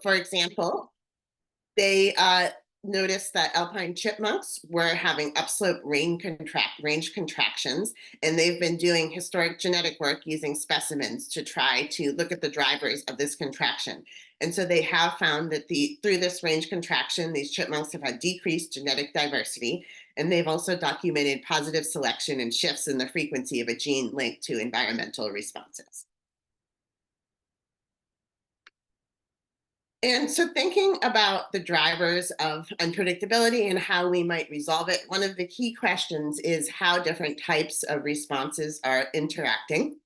for example, they noticed that alpine chipmunks were having upslope range contractions, and they've been doing historic genetic work using specimens to try to look at the drivers of this contraction. And so they have found that through this range contraction, these chipmunks have had decreased genetic diversity, and they've also documented positive selection and shifts in the frequency of a gene linked to environmental responses. And so thinking about the drivers of unpredictability and how we might resolve it, one of the key questions is how different types of responses are interacting.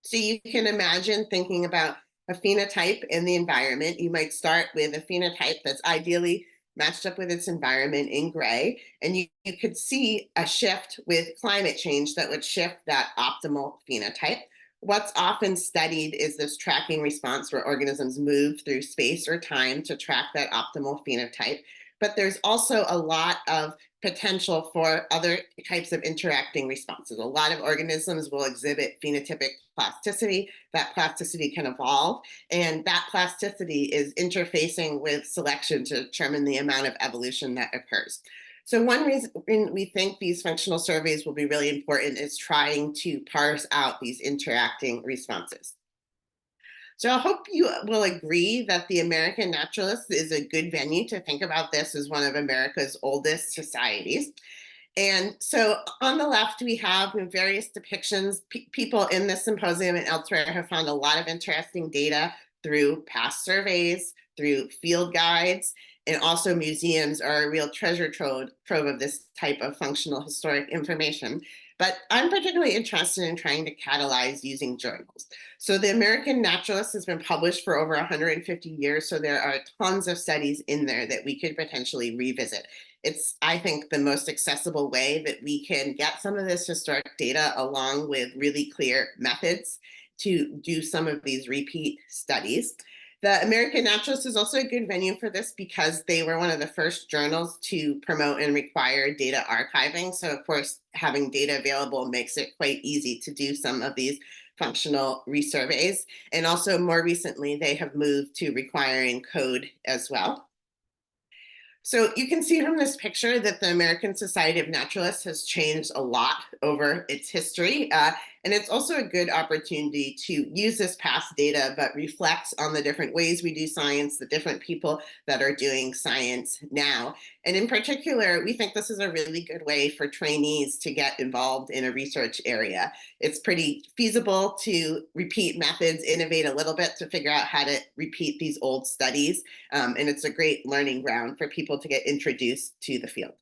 So you can imagine thinking about a phenotype in the environment. You might start with a phenotype that's ideally matched up with its environment in gray, and you could see a shift with climate change that would shift that optimal phenotype. What's often studied is this tracking response where organisms move through space or time to track that optimal phenotype. But there's also a lot of potential for other types of interacting responses. A lot of organisms will exhibit phenotypic plasticity. That plasticity can evolve, and that plasticity is interfacing with selection to determine the amount of evolution that occurs. So one reason we think these functional surveys will be really important is trying to parse out these interacting responses. So I hope you will agree that the American Naturalists is a good venue to think about this as one of America's oldest societies. And so on the left, we have various depictions. People in this symposium and elsewhere have found a lot of interesting data through past surveys, through field guides, and also museums are a real treasure trove of this type of functional historic information. But I'm particularly interested in trying to catalyze using journals. So the American Naturalist has been published for over 150 years, so there are tons of studies in there that we could potentially revisit. It's, I think, the most accessible way that we can get some of this historic data along with really clear methods to do some of these repeat studies. The American Naturalist is also a good venue for this because they were one of the first journals to promote and require data archiving. So of course, having data available makes it quite easy to do some of these functional resurveys. And also more recently, they have moved to requiring code as well. So you can see from this picture that the American Society of Naturalists has changed a lot over its history. And it's also a good opportunity to use this past data, but reflect on the different ways we do science, the different people that are doing science now. And in particular, we think this is a really good way for trainees to get involved in a research area. It's pretty feasible to repeat methods, innovate a little bit to figure out how to repeat these old studies. And it's a great learning ground for people to get introduced to the field.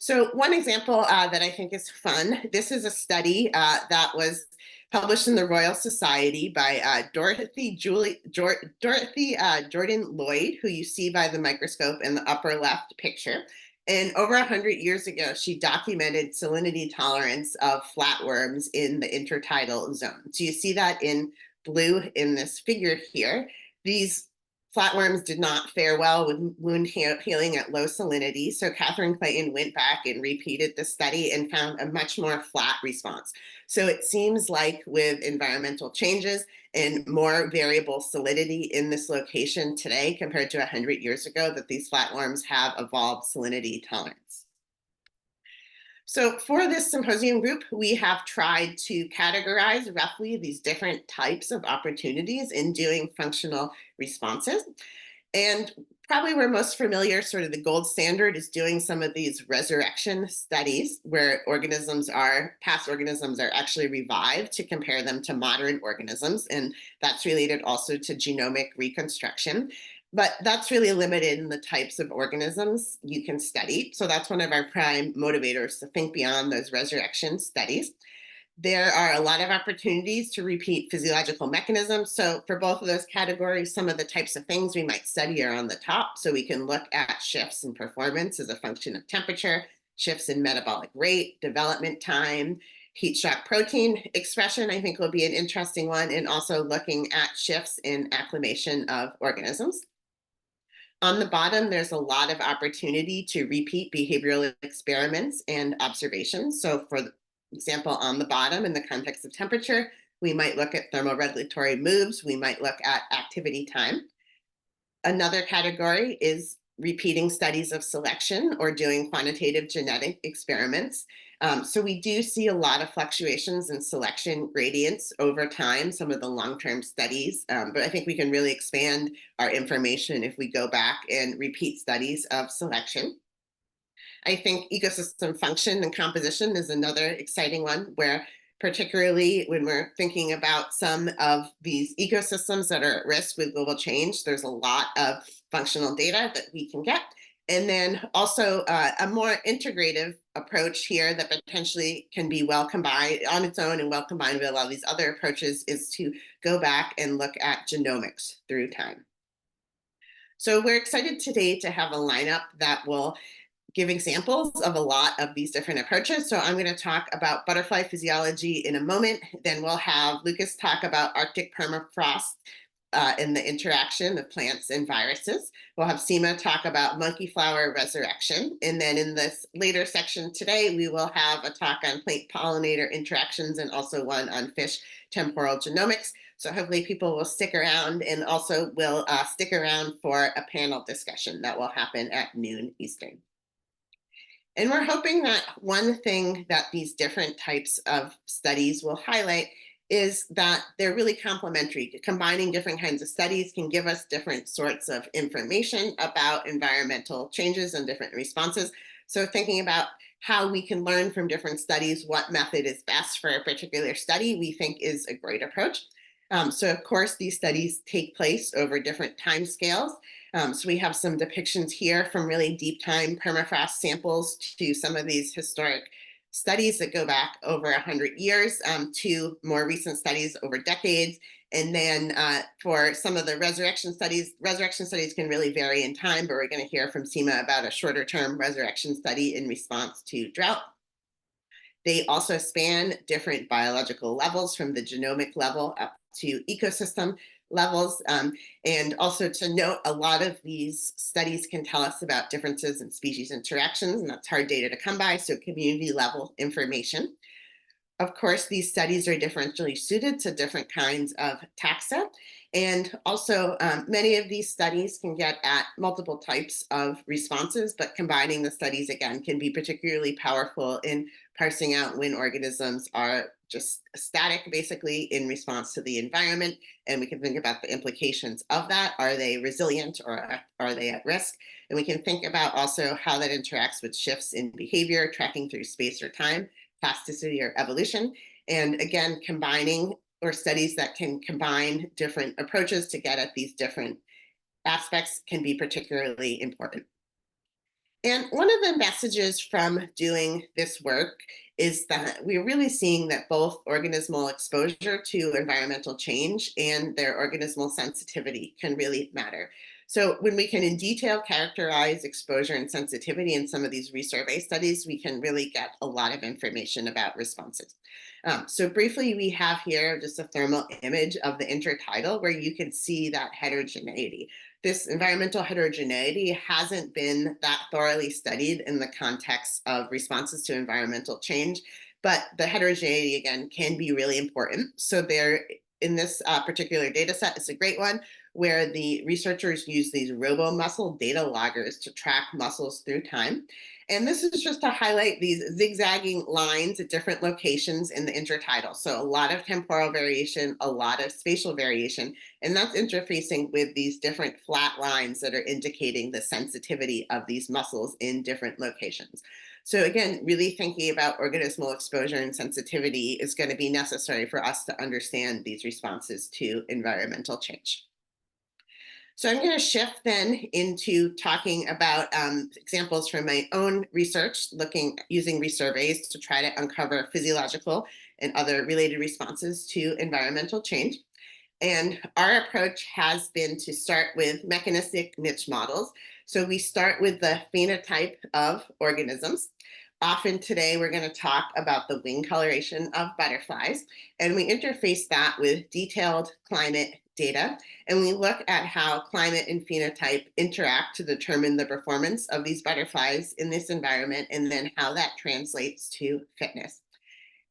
So one example that I think is fun, this is a study that was published in the Royal Society by Dorothy Jordan Lloyd, who you see by the microscope in the upper left picture. And over 100 years ago, she documented salinity tolerance of flatworms in the intertidal zone. So you see that in blue in this figure here. These flatworms did not fare well with wound healing at low salinity. So Catherine Clayton went back and repeated the study and found a much more flat response. So it seems like with environmental changes and more variable salinity in this location today compared to 100 years ago, that these flatworms have evolved salinity tolerance. So for this symposium group, we have tried to categorize roughly these different types of opportunities in doing functional responses. And probably we're most familiar, sort of the gold standard is doing some of these resurrection studies where past organisms are actually revived to compare them to modern organisms. And that's related also to genomic reconstruction. But that's really limited in the types of organisms you can study. So that's one of our prime motivators to think beyond those resurrection studies. There are a lot of opportunities to repeat physiological mechanisms. So for both of those categories, some of the types of things we might study are on the top. So we can look at shifts in performance as a function of temperature, shifts in metabolic rate, development time, heat shock protein expression, I think will be an interesting one, and also looking at shifts in acclimation of organisms. On the bottom, there's a lot of opportunity to repeat behavioral experiments and observations. So for example, on the bottom, in the context of temperature, we might look at thermoregulatory moves. We might look at activity time. Another category is repeating studies of selection or doing quantitative genetic experiments. So we do see a lot of fluctuations in selection gradients over time, some of the long-term studies, but I think we can really expand our information if we go back and repeat studies of selection. I think ecosystem function and composition is another exciting one where particularly when we're thinking about some of these ecosystems that are at risk with global change, there's a lot of functional data that we can get. And then also a more integrative approach here that potentially can be well combined on its own and well combined with a lot of these other approaches is to go back and look at genomics through time. So we're excited today to have a lineup that will give examples of a lot of these different approaches. So I'm going to talk about butterfly physiology in a moment. Then we'll have Lucas talk about Arctic permafrost and the interaction of plants and viruses. We'll have Seema talk about monkey flower resurrection. And then in this later section today, we will have a talk on plant pollinator interactions and also one on fish temporal genomics. So hopefully people will stick around and also will stick around for a panel discussion that will happen at noon Eastern. And we're hoping that one thing that these different types of studies will highlight is that they're really complementary. Combining different kinds of studies can give us different sorts of information about environmental changes and different responses. So thinking about how we can learn from different studies, what method is best for a particular study, we think is a great approach. So of course, these studies take place over different time scales. So we have some depictions here from really deep time permafrost samples to some of these historic studies that go back over 100 years to more recent studies over decades. And then for some of the resurrection studies can really vary in time, but we're going to hear from Seema about a shorter term resurrection study in response to drought. They also span different biological levels from the genomic level up to ecosystem levels. And also to note, a lot of these studies can tell us about differences in species interactions, and that's hard data to come by, so community level information. Of course, these studies are differentially suited to different kinds of taxa. And also, many of these studies can get at multiple types of responses, but combining the studies again can be particularly powerful in parsing out when organisms are just static, basically, in response to the environment. And we can think about the implications of that. Are they resilient or are they at risk? And we can think about also how that interacts with shifts in behavior, tracking through space or time, plasticity or evolution. And again, combining or studies that can combine different approaches to get at these different aspects can be particularly important. And one of the messages from doing this work is that we're really seeing that both organismal exposure to environmental change and their organismal sensitivity can really matter. So when we can in detail characterize exposure and sensitivity in some of these resurvey studies, we can really get a lot of information about responses. So briefly, we have here just a thermal image of the intertidal where you can see that heterogeneity. This environmental heterogeneity hasn't been that thoroughly studied in the context of responses to environmental change, but the heterogeneity, again, can be really important. So there, in this particular data set, it's a great one where the researchers use these robo-mussel data loggers to track mussels through time. And this is just to highlight these zigzagging lines at different locations in the intertidal. So a lot of temporal variation, a lot of spatial variation, and that's interfacing with these different flat lines that are indicating the sensitivity of these mussels in different locations. So again, really thinking about organismal exposure and sensitivity is going to be necessary for us to understand these responses to environmental change. So I'm going to shift then into talking about examples from my own research, using resurveys to try to uncover physiological and other related responses to environmental change. And our approach has been to start with mechanistic niche models. So we start with the phenotype of organisms. Often today, we're going to talk about the wing coloration of butterflies, and we interface that with detailed climate data. And we look at how climate and phenotype interact to determine the performance of these butterflies in this environment, and then how that translates to fitness.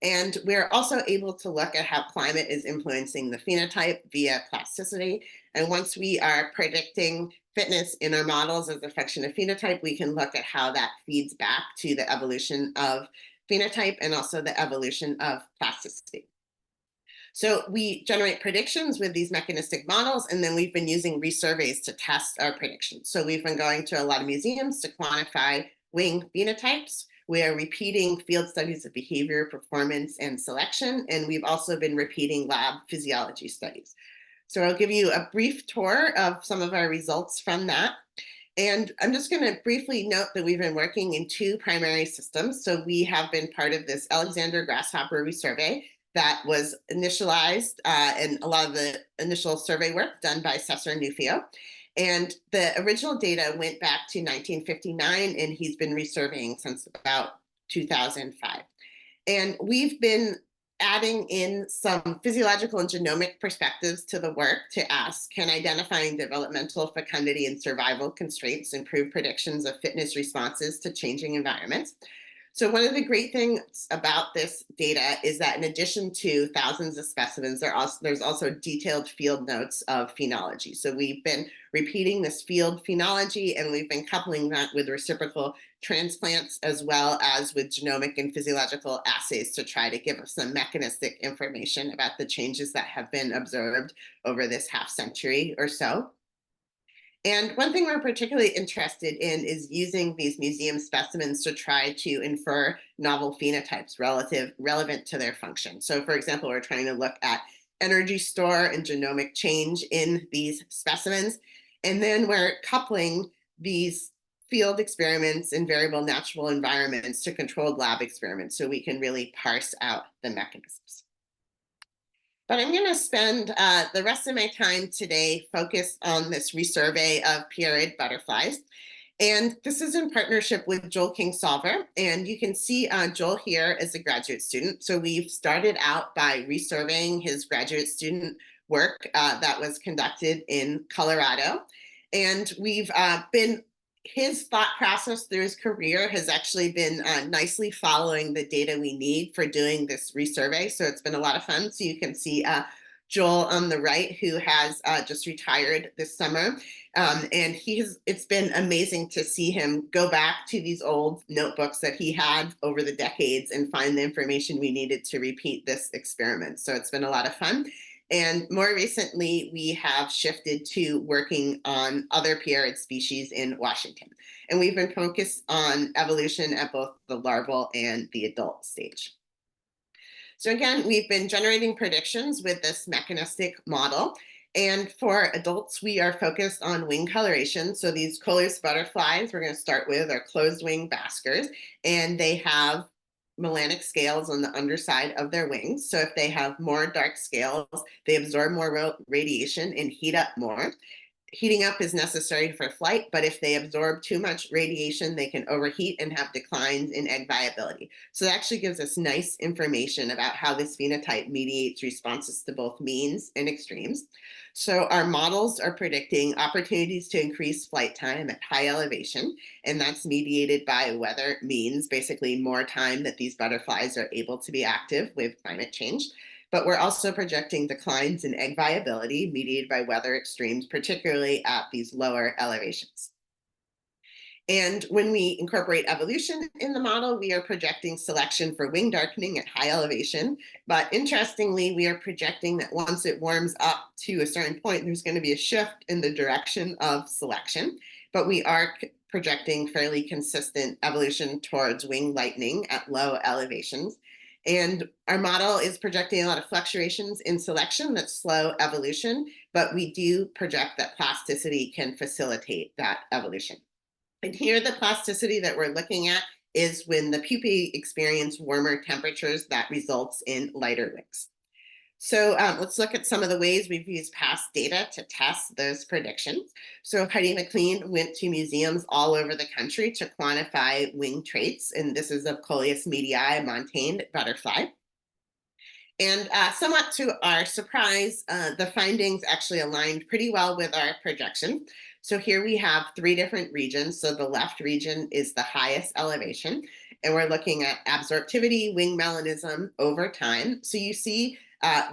And we're also able to look at how climate is influencing the phenotype via plasticity. And once we are predicting fitness in our models as a function of phenotype, we can look at how that feeds back to the evolution of phenotype and also the evolution of plasticity. So we generate predictions with these mechanistic models, and then we've been using resurveys to test our predictions. So we've been going to a lot of museums to quantify wing phenotypes. We are repeating field studies of behavior, performance, and selection, and we've also been repeating lab physiology studies. So I'll give you a brief tour of some of our results from that. And I'm just going to briefly note that we've been working in two primary systems. So we have been part of this Alexander Grasshopper resurvey that was initialized and a lot of the initial survey work done by Cesar Nufio. And the original data went back to 1959, and he's been resurveying since about 2005. And we've been adding in some physiological and genomic perspectives to the work to ask, can identifying developmental fecundity and survival constraints improve predictions of fitness responses to changing environments? So one of the great things about this data is that in addition to thousands of specimens, there's also detailed field notes of phenology. So we've been repeating this field phenology, and we've been coupling that with reciprocal transplants as well as with genomic and physiological assays to try to give us some mechanistic information about the changes that have been observed over this half century or so. And one thing we're particularly interested in is using these museum specimens to try to infer novel phenotypes relevant to their function. So for example, we're trying to look at energy store and genomic change in these specimens. And then we're coupling these field experiments in variable natural environments to controlled lab experiments so we can really parse out the mechanisms. But I'm going to spend the rest of my time today focused on this resurvey of pierid butterflies. And this is in partnership with Joel Kingsolver. And you can see Joel here as a graduate student. So we've started out by resurveying his graduate student work that was conducted in Colorado. And we've been his thought process through his career has actually been nicely following the data we need for doing this resurvey. So it's been a lot of fun. So you can see Joel on the right, who has just retired this summer. And it's been amazing to see him go back to these old notebooks that he had over the decades and find the information we needed to repeat this experiment. So it's been a lot of fun. And more recently, we have shifted to working on other pierid species in Washington. And we've been focused on evolution at both the larval and the adult stage. So again, we've been generating predictions with this mechanistic model. And for adults, we are focused on wing coloration. So these Coleus butterflies, we're going to start with, are closed wing baskers, and they have melanic scales on the underside of their wings. So if they have more dark scales, they absorb more radiation and heat up more. Heating up is necessary for flight, but if they absorb too much radiation, they can overheat and have declines in egg viability. So that actually gives us nice information about how this phenotype mediates responses to both means and extremes. So our models are predicting opportunities to increase flight time at high elevation, and that's mediated by weather means, basically more time that these butterflies are able to be active with climate change. But we're also projecting declines in egg viability mediated by weather extremes, particularly at these lower elevations. And when we incorporate evolution in the model, we are projecting selection for wing darkening at high elevation. But interestingly, we are projecting that once it warms up to a certain point, there's going to be a shift in the direction of selection. But we are projecting fairly consistent evolution towards wing lightening at low elevations. And our model is projecting a lot of fluctuations in selection that slow evolution, but we do project that plasticity can facilitate that evolution. And here the plasticity that we're looking at is when the pupae experience warmer temperatures that results in lighter wings. So let's look at some of the ways we've used past data to test those predictions. So Heidi McLean went to museums all over the country to quantify wing traits, and this is of Coleus medii montane butterfly. And somewhat to our surprise, the findings actually aligned pretty well with our projection. So here we have three different regions. So the left region is the highest elevation, and we're looking at absorptivity, wing melanism over time. So you see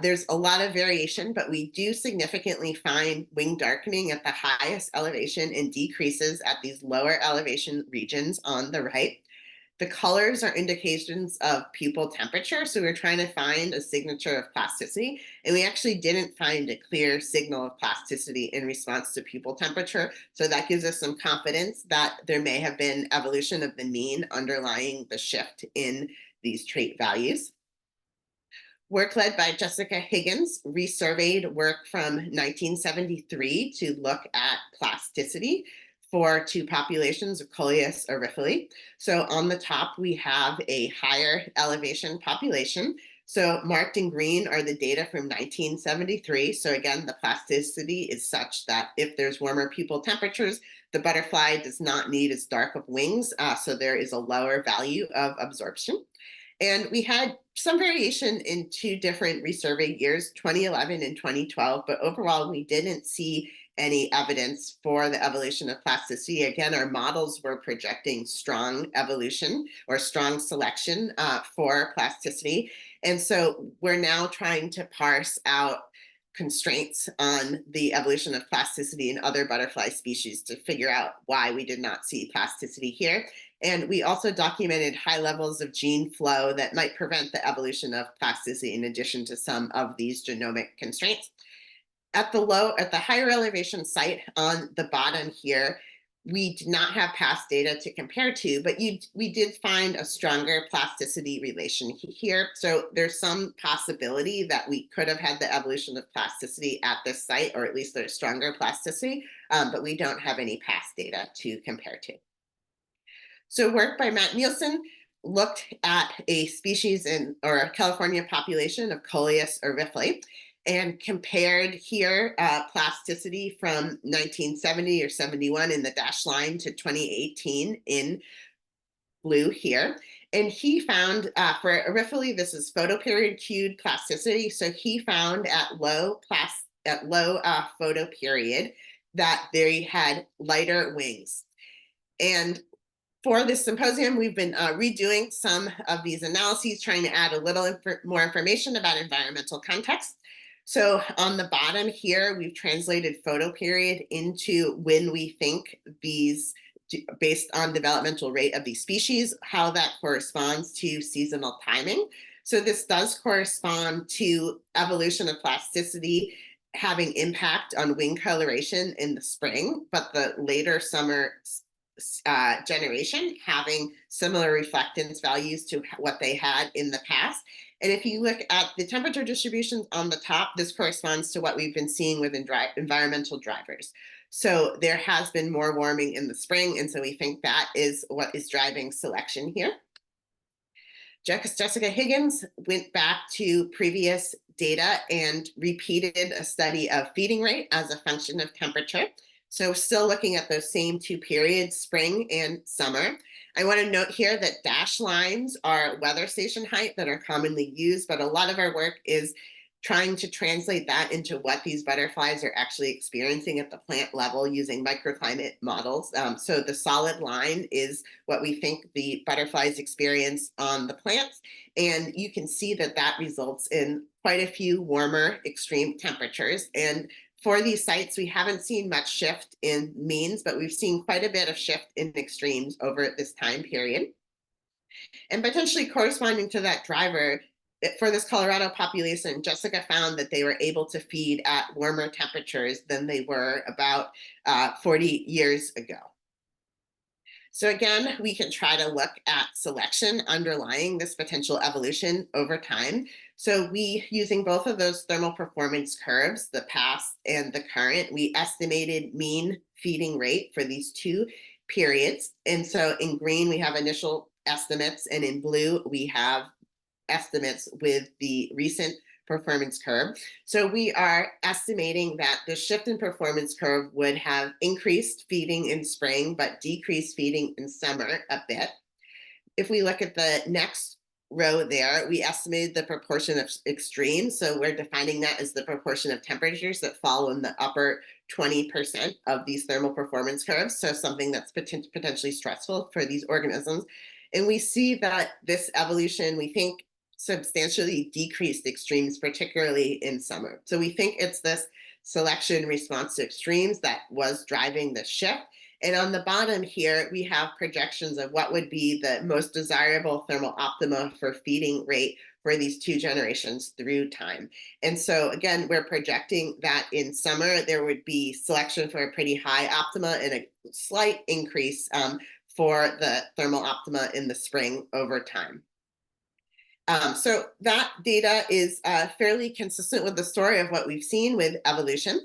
There's a lot of variation, but we do significantly find wing darkening at the highest elevation and decreases at these lower elevation regions on the right. The colors are indications of pupil temperature. So we're trying to find a signature of plasticity, and we actually didn't find a clear signal of plasticity in response to pupil temperature. So that gives us some confidence that there may have been evolution of the mean underlying the shift in these trait values. Work led by Jessica Higgins resurveyed work from 1973 to look at plasticity for two populations of Coleus aurifili. So on the top, we have a higher elevation population. So marked in green are the data from 1973. So again, the plasticity is such that if there's warmer pupil temperatures, the butterfly does not need as dark of wings. So there is a lower value of absorption. And we had some variation in two different resurvey years, 2011 and 2012, but overall, we didn't see any evidence for the evolution of plasticity. Again, our models were projecting strong evolution or strong selection for plasticity. And so we're now trying to parse out constraints on the evolution of plasticity in other butterfly species to figure out why we did not see plasticity here. And we also documented high levels of gene flow that might prevent the evolution of plasticity in addition to some of these genomic constraints. At the higher elevation site on the bottom here, we did not have past data to compare to, but we did find a stronger plasticity relation here. So there's some possibility that we could have had the evolution of plasticity at this site, or at least there's stronger plasticity, but we don't have any past data to compare to. So work by Matt Nielsen looked at a species or a California population of Coleus aurifili and compared here plasticity from 1970 or 71 in the dashed line to 2018 in blue here. And he found for aurifili, this is photoperiod cued plasticity. So he found at low photoperiod that they had lighter wings. And for this symposium, we've been redoing some of these analyses, trying to add a little more information about environmental context. So on the bottom here, we've translated photoperiod into when we think these, based on developmental rate of these species, how that corresponds to seasonal timing. So this does correspond to evolution of plasticity having impact on wing coloration in the spring, but the later summer generation having similar reflectance values to what they had in the past. And if you look at the temperature distributions on the top, this corresponds to what we've been seeing with environmental drivers. So there has been more warming in the spring, and so we think that is what is driving selection here. Jessica Higgins went back to previous data and repeated a study of feeding rate as a function of temperature. So still looking at those same two periods, spring and summer. I want to note here that dashed lines are weather station height that are commonly used, but a lot of our work is trying to translate that into what these butterflies are actually experiencing at the plant level using microclimate models. So the solid line is what we think the butterflies experience on the plants. And you can see that that results in quite a few warmer extreme temperatures. And for these sites, we haven't seen much shift in means, but we've seen quite a bit of shift in extremes over this time period. And potentially corresponding to that driver, for this Colorado population, Jessica found that they were able to feed at warmer temperatures than they were about 40 years ago. So again, we can try to look at selection underlying this potential evolution over time. So using both of those thermal performance curves, the past and the current, we estimated mean feeding rate for these two periods. And so in green, we have initial estimates, and in blue, we have estimates with the recent performance curve. So we are estimating that the shift in performance curve would have increased feeding in spring, but decreased feeding in summer a bit. If we look at the next row there, we estimated the proportion of extremes. So we're defining that as the proportion of temperatures that fall in the upper 20% of these thermal performance curves. So something that's potentially stressful for these organisms. And we see that this evolution, we think, substantially decreased extremes, particularly in summer. So we think it's this selection response to extremes that was driving the shift. And on the bottom here, we have projections of what would be the most desirable thermal optima for feeding rate for these two generations through time. And so again, we're projecting that in summer, there would be selection for a pretty high optima and a slight increase for the thermal optima in the spring over time. So that data is fairly consistent with the story of what we've seen with evolution.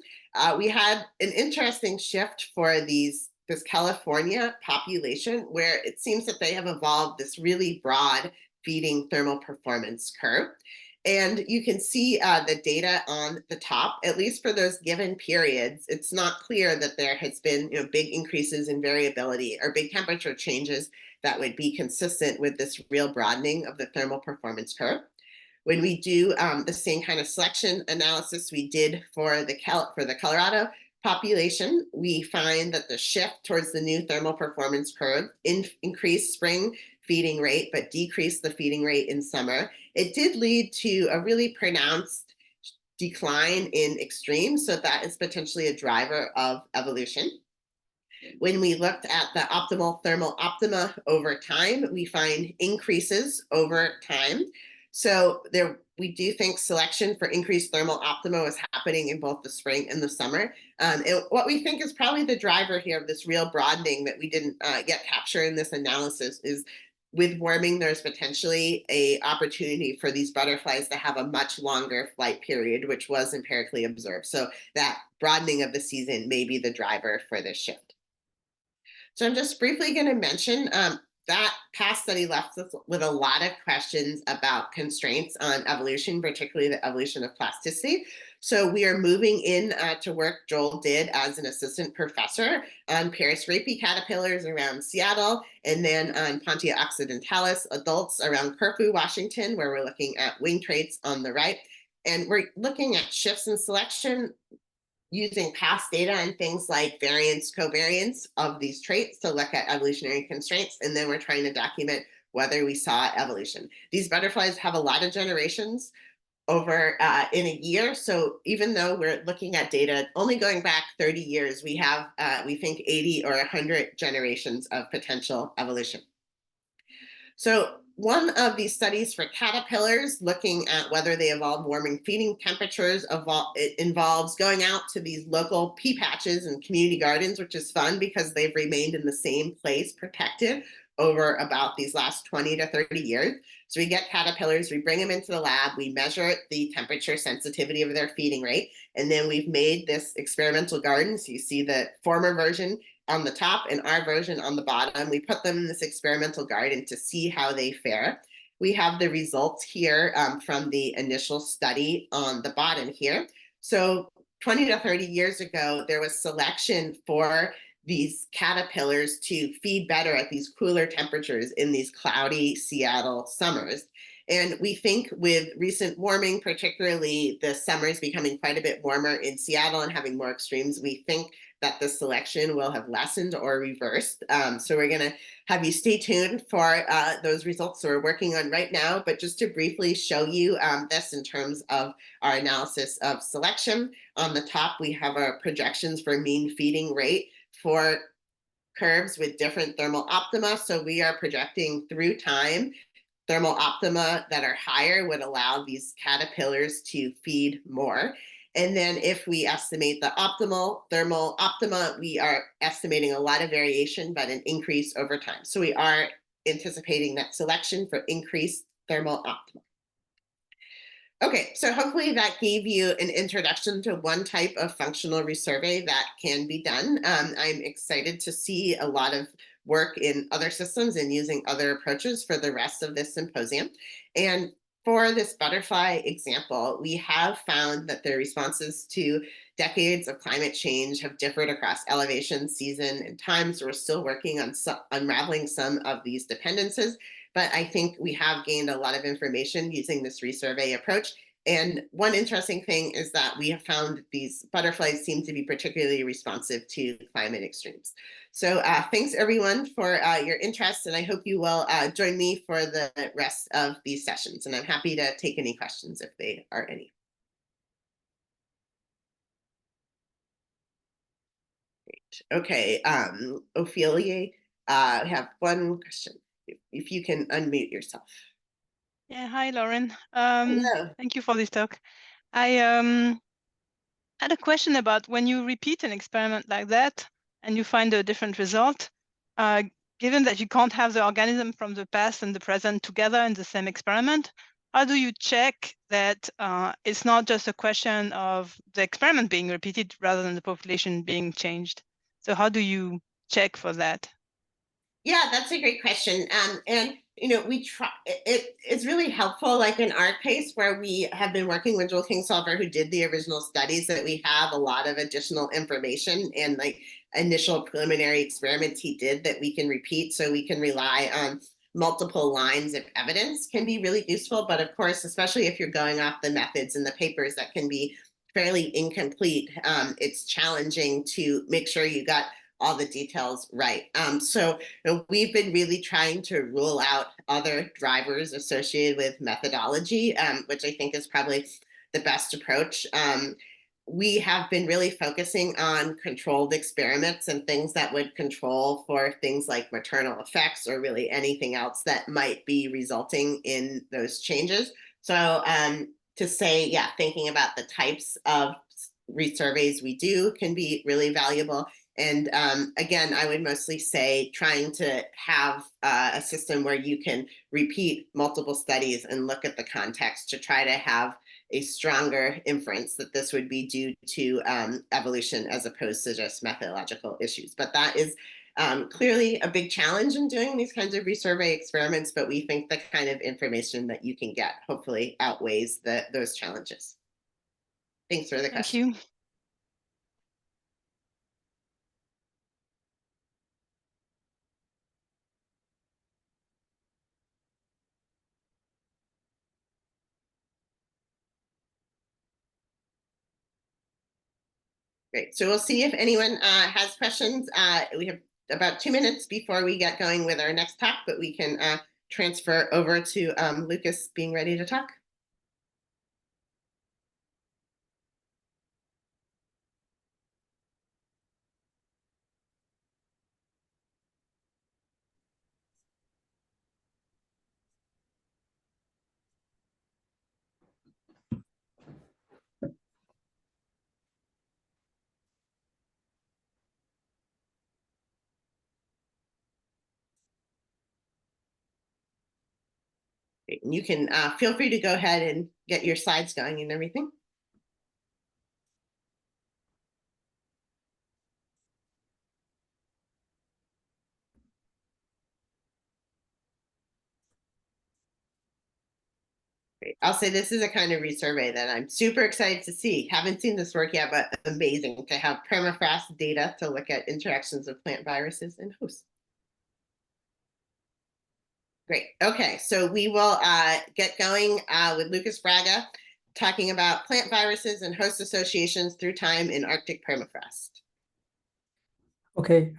We had an interesting shift for this California population, where it seems that they have evolved this really broad feeding thermal performance curve. And you can see the data on the top, at least for those given periods. It's not clear that there has been big increases in variability or big temperature changes that would be consistent with this real broadening of the thermal performance curve. When we do the same kind of selection analysis we did for the Colorado population, we find that the shift towards the new thermal performance curve increased spring feeding rate, but decreased the feeding rate in summer. It did lead to a really pronounced decline in extremes, so that is potentially a driver of evolution. When we looked at the optimal thermal optima over time, we find increases over time. So we do think selection for increased thermal optima is happening in both the spring and the summer. And what we think is probably the driver here of this real broadening that we didn't yet capture in this analysis is, with warming, there's potentially a opportunity for these butterflies to have a much longer flight period, which was empirically observed. So that broadening of the season may be the driver for this shift. So I'm just briefly going to mention that past study left us with a lot of questions about constraints on evolution, particularly the evolution of plasticity. So we are moving in to work Joel did as an assistant professor on Paris rapie caterpillars around Seattle, and then on Pontia occidentalis adults around Corfu, Washington, where we're looking at wing traits on the right. And we're looking at shifts in selection using past data and things like variance, covariance of these traits to look at evolutionary constraints. And then we're trying to document whether we saw evolution. These butterflies have a lot of generations over in a year. So even though we're looking at data only going back 30 years, we have, we think, 80 or 100 generations of potential evolution. So one of these studies for caterpillars looking at whether they evolve warming feeding temperatures, it involves going out to these local pea patches and community gardens, which is fun because they've remained in the same place protected over about these last 20 to 30 years. So we get caterpillars, we bring them into the lab, we measure the temperature sensitivity of their feeding rate, and then we've made this experimental garden. So you see the former version on the top and our version on the bottom. We put them in this experimental garden to see how they fare. We have the results here from the initial study on the bottom here. So 20 to 30 years ago, there was selection for these caterpillars to feed better at these cooler temperatures in these cloudy Seattle summers. And we think with recent warming, particularly the summers becoming quite a bit warmer in Seattle and having more extremes, we think that the selection will have lessened or reversed. So we're going to have you stay tuned for those results we're working on right now. But just to briefly show you this in terms of our analysis of selection, on the top, we have our projections for mean feeding rate for curves with different thermal optima. So we are projecting through time thermal optima that are higher would allow these caterpillars to feed more. And then if we estimate the optimal thermal optima, we are estimating a lot of variation, but an increase over time. So we are anticipating that selection for increased thermal optima. Okay, so hopefully that gave you an introduction to one type of functional resurvey that can be done. I'm excited to see a lot of work in other systems and using other approaches for the rest of this symposium. And for this butterfly example, we have found that the responses to decades of climate change have differed across elevation, season, and time. So we're still working on unraveling some of these dependencies. But I think we have gained a lot of information using this resurvey approach. And one interesting thing is that we have found these butterflies seem to be particularly responsive to climate extremes. So thanks everyone for your interest, and I hope you will join me for the rest of these sessions. And I'm happy to take any questions if there are any. Great. Okay, Ophelia, I have one question. If you can unmute yourself. Yeah, hi, Lauren. Hello. Thank you for this talk. I had a question about when you repeat an experiment like that and you find a different result, given that you can't have the organism from the past and the present together in the same experiment, how do you check that it's not just a question of the experiment being repeated rather than the population being changed? So how do you check for that? Yeah, that's a great question. And we try. It's really helpful. Like in our case, where we have been working with Joel Kingsolver, who did the original studies, that we have a lot of additional information and like initial preliminary experiments he did that we can repeat, so we can rely on multiple lines of evidence can be really useful. But of course, especially if you're going off the methods and the papers that can be fairly incomplete, it's challenging to make sure you got all the details right. So we've been really trying to rule out other drivers associated with methodology, which I think is probably the best approach. We have been really focusing on controlled experiments and things that would control for things like maternal effects or really anything else that might be resulting in those changes. So to say, yeah, thinking about the types of resurveys we do can be really valuable. And again, I would mostly say trying to have a system where you can repeat multiple studies and look at the context to try to have a stronger inference that this would be due to evolution as opposed to just methodological issues. But that is clearly a big challenge in doing these kinds of resurvey experiments, but we think the kind of information that you can get hopefully outweighs those challenges. Thanks for the question. Thank you. Great. So we'll see if anyone has questions. We have about 2 minutes before we get going with our next talk, but we can transfer over to Lucas being ready to talk. And you can feel free to go ahead and get your slides going and everything. Great. I'll say this is a kind of resurvey that I'm super excited to see. Haven't seen this work yet, but amazing to have permafrost data to look at interactions of plant viruses and hosts. Great. Okay, so we will get going with Lucas Braga talking about plant viruses and host associations through time in Arctic permafrost. Okay,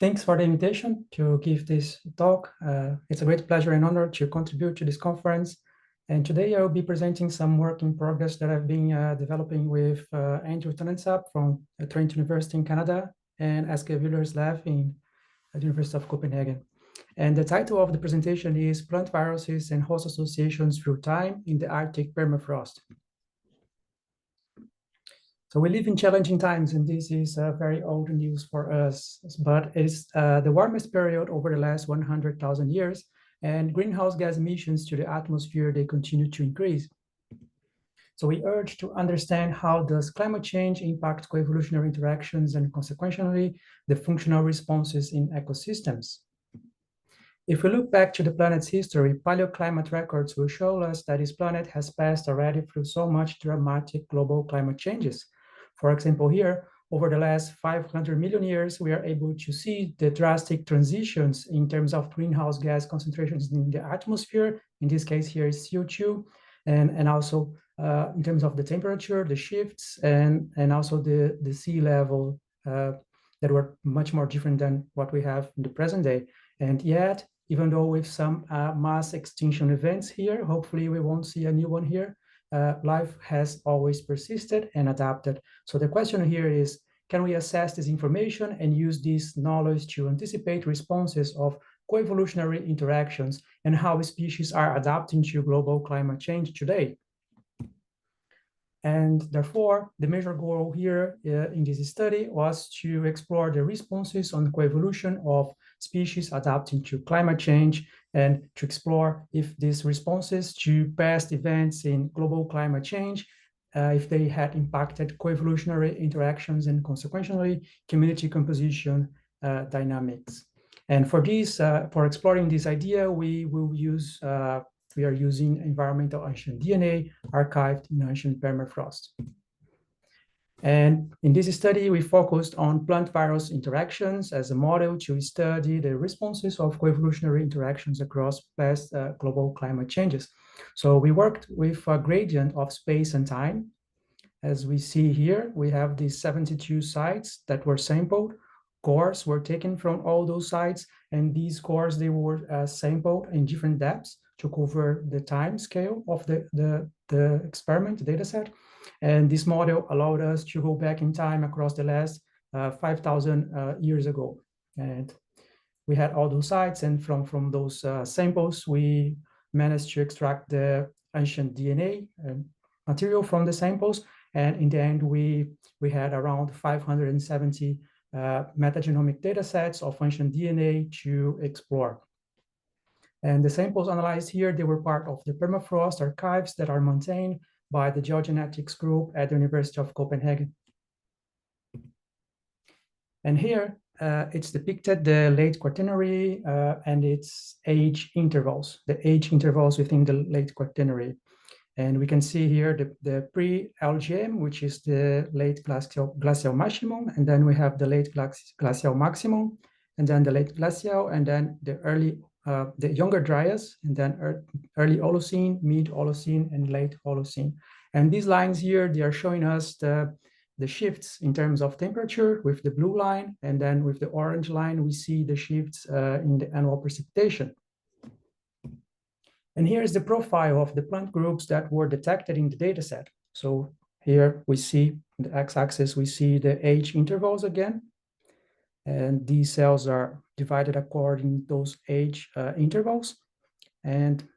thanks for the invitation to give this talk. It's a great pleasure and honor to contribute to this conference. And today I will be presenting some work in progress that I've been developing with Andrew Tannensap from Trent University in Canada and Aske Willerslev in the University of Copenhagen. And the title of the presentation is Plant Viruses and Host Associations Through Time in the Arctic Permafrost. So we live in challenging times, and this is very old news for us, but it's the warmest period over the last 100,000 years, and greenhouse gas emissions to the atmosphere, they continue to increase. So we urge to understand how does climate change impact coevolutionary interactions and consequently the functional responses in ecosystems. If we look back to the planet's history, paleoclimate records will show us that this planet has passed already through so much dramatic global climate changes. For example, here, over the last 500 million years, we are able to see the drastic transitions in terms of greenhouse gas concentrations in the atmosphere. In this case here is CO2, and also in terms of the temperature, the shifts, and also the sea level that were much more different than what we have in the present day. And yet, even though with some mass extinction events here, hopefully we won't see a new one here, life has always persisted and adapted. So the question here is, can we assess this information and use this knowledge to anticipate responses of coevolutionary interactions and how species are adapting to global climate change today? And therefore, the major goal here in this study was to explore the responses on coevolution of species adapting to climate change and to explore if these responses to past events in global climate change, if they had impacted coevolutionary interactions and consequently community composition dynamics. And for this, for exploring this idea, we are using environmental ancient DNA archived in ancient permafrost. And in this study, we focused on plant-virus interactions as a model to study the responses of coevolutionary interactions across past global climate changes. So we worked with a gradient of space and time. As we see here, we have these 72 sites that were sampled. Cores were taken from all those sites, and these cores, they were sampled in different depths to cover the time scale of the experiment data set. And this model allowed us to go back in time across the last 5,000 years ago. And we had all those sites, and from those samples, we managed to extract the ancient DNA material from the samples. And in the end, we had around 570 metagenomic data sets of ancient DNA to explore. And the samples analyzed here, they were part of the permafrost archives that are maintained by the geogenetics group at the University of Copenhagen. And here, it's depicted the late Quaternary and its age intervals, the age intervals within the late Quaternary. And we can see here the pre-LGM, which is the late glacial maximum, and then we have the late glacial maximum, and then the late glacial, and then the early, the younger Dryas, and then early Holocene, mid Holocene, and late Holocene. And these lines here, they are showing us the shifts in terms of temperature with the blue line, and then with the orange line, we see the shifts in the annual precipitation. And here's the profile of the plant groups that were detected in the data set. So here we see the x-axis, we see the age intervals again. And these cells are divided according to those age intervals. And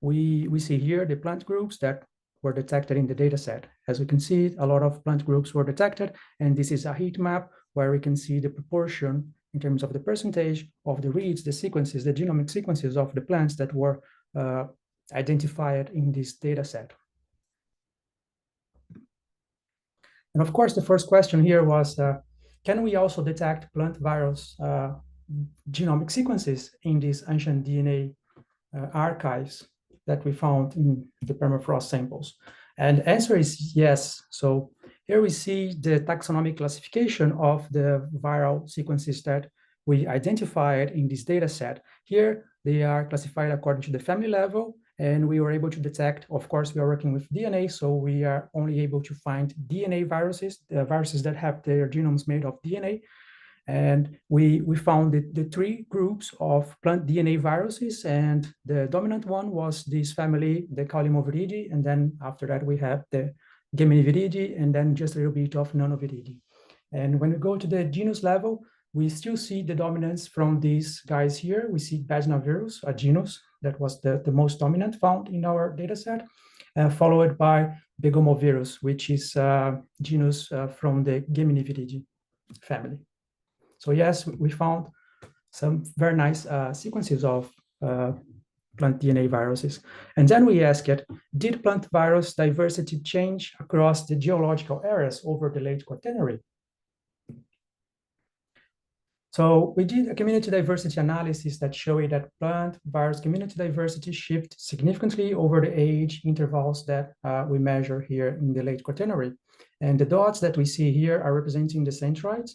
we see here the plant groups that were detected in the data set. As we can see, a lot of plant groups were detected. And this is a heat map where we can see the proportion in terms of the percentage of the reads, the sequences, the genomic sequences of the plants that were identified in this data set. And of course, the first question here was, can we also detect plant virus genomic sequences in these ancient DNA archives that we found in the permafrost samples? And the answer is yes. So here we see the taxonomic classification of the viral sequences that we identified in this data set. Here, they are classified according to the family level, and we were able to detect, of course, we are working with DNA, so we are only able to find DNA viruses, viruses that have their genomes made of DNA. And we found the three groups of plant DNA viruses, and the dominant one was this family, the Caulimoviridae, and then after that we have the Geminiviridae, and then just a little bit of Nanoviridae. And when we go to the genus level, we still see the dominance from these guys here. We see Baginavirus, a genus that was the most dominant found in our data set, followed by Begomovirus, which is a genus from the Geminiviridae family. So yes, we found some very nice sequences of plant DNA viruses. And then we asked, did plant virus diversity change across the geological areas over the late Quaternary? So we did a community diversity analysis that showed that plant virus community diversity shift significantly over the age intervals that we measure here in the late Quaternary. And the dots that we see here are representing the centroids.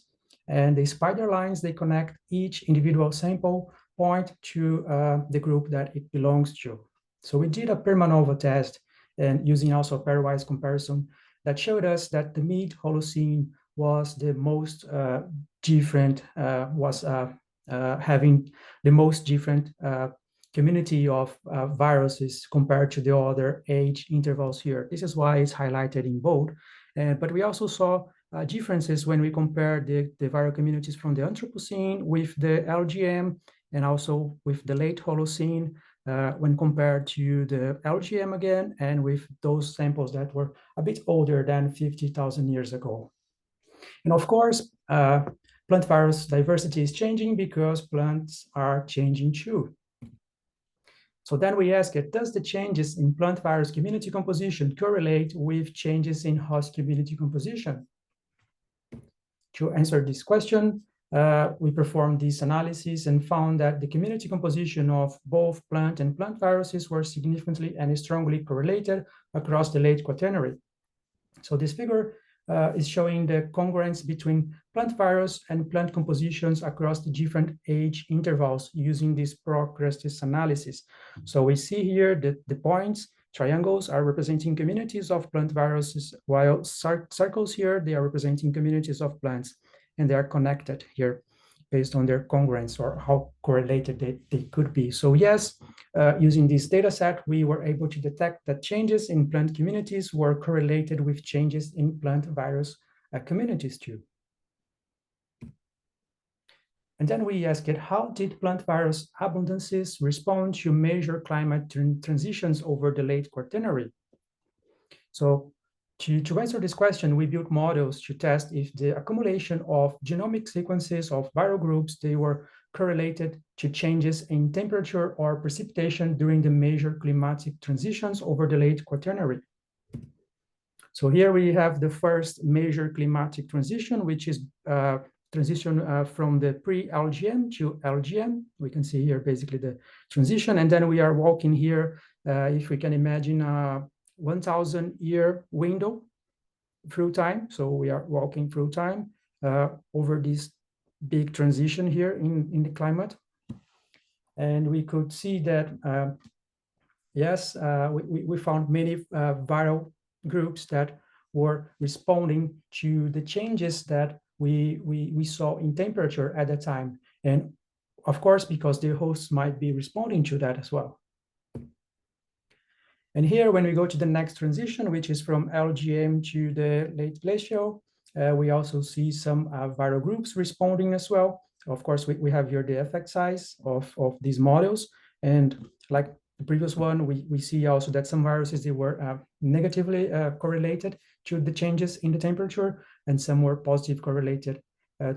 And the spider lines, they connect each individual sample point to the group that it belongs to. So we did a Permanova test and using also a pairwise comparison that showed us that the mid-Holocene was the most different, having the most different community of viruses compared to the other age intervals here. This is why it's highlighted in bold. But we also saw differences when we compare the viral communities from the Anthropocene with the LGM and also with the late Holocene when compared to the LGM again and with those samples that were a bit older than 50,000 years ago. And of course, plant virus diversity is changing because plants are changing too. So then we ask it, does the changes in plant virus community composition correlate with changes in host community composition? To answer this question, we performed this analysis and found that the community composition of both plant and plant viruses were significantly and strongly correlated across the late Quaternary. So this figure is showing the congruence between plant virus and plant compositions across the different age intervals using this Procrustes analysis. So we see here that the points, triangles, are representing communities of plant viruses, while circles here, they are representing communities of plants, and they are connected here based on their congruence or how correlated they could be. So yes, using this data set, we were able to detect that changes in plant communities were correlated with changes in plant virus communities too. And then we asked it, how did plant virus abundances respond to major climate transitions over the late Quaternary? So to answer this question, we built models to test if the accumulation of genomic sequences of viral groups, they were correlated to changes in temperature or precipitation during the major climatic transitions over the late Quaternary. So here we have the first major climatic transition, which is transition from the pre-LGM to LGM. We can see here basically the transition, and then we are walking here, if we can imagine 1,000-year window through time. So we are walking through time over this big transition here in the climate. And we could see that, yes, we found many viral groups that were responding to the changes that we saw in temperature at the time. And of course, because the hosts might be responding to that as well. And here, when we go to the next transition, which is from LGM to the late glacial, we also see some viral groups responding as well. Of course, we have here the effect size of these models. And like the previous one, we see also that some viruses, they were negatively correlated to the changes in the temperature, and some were positive correlated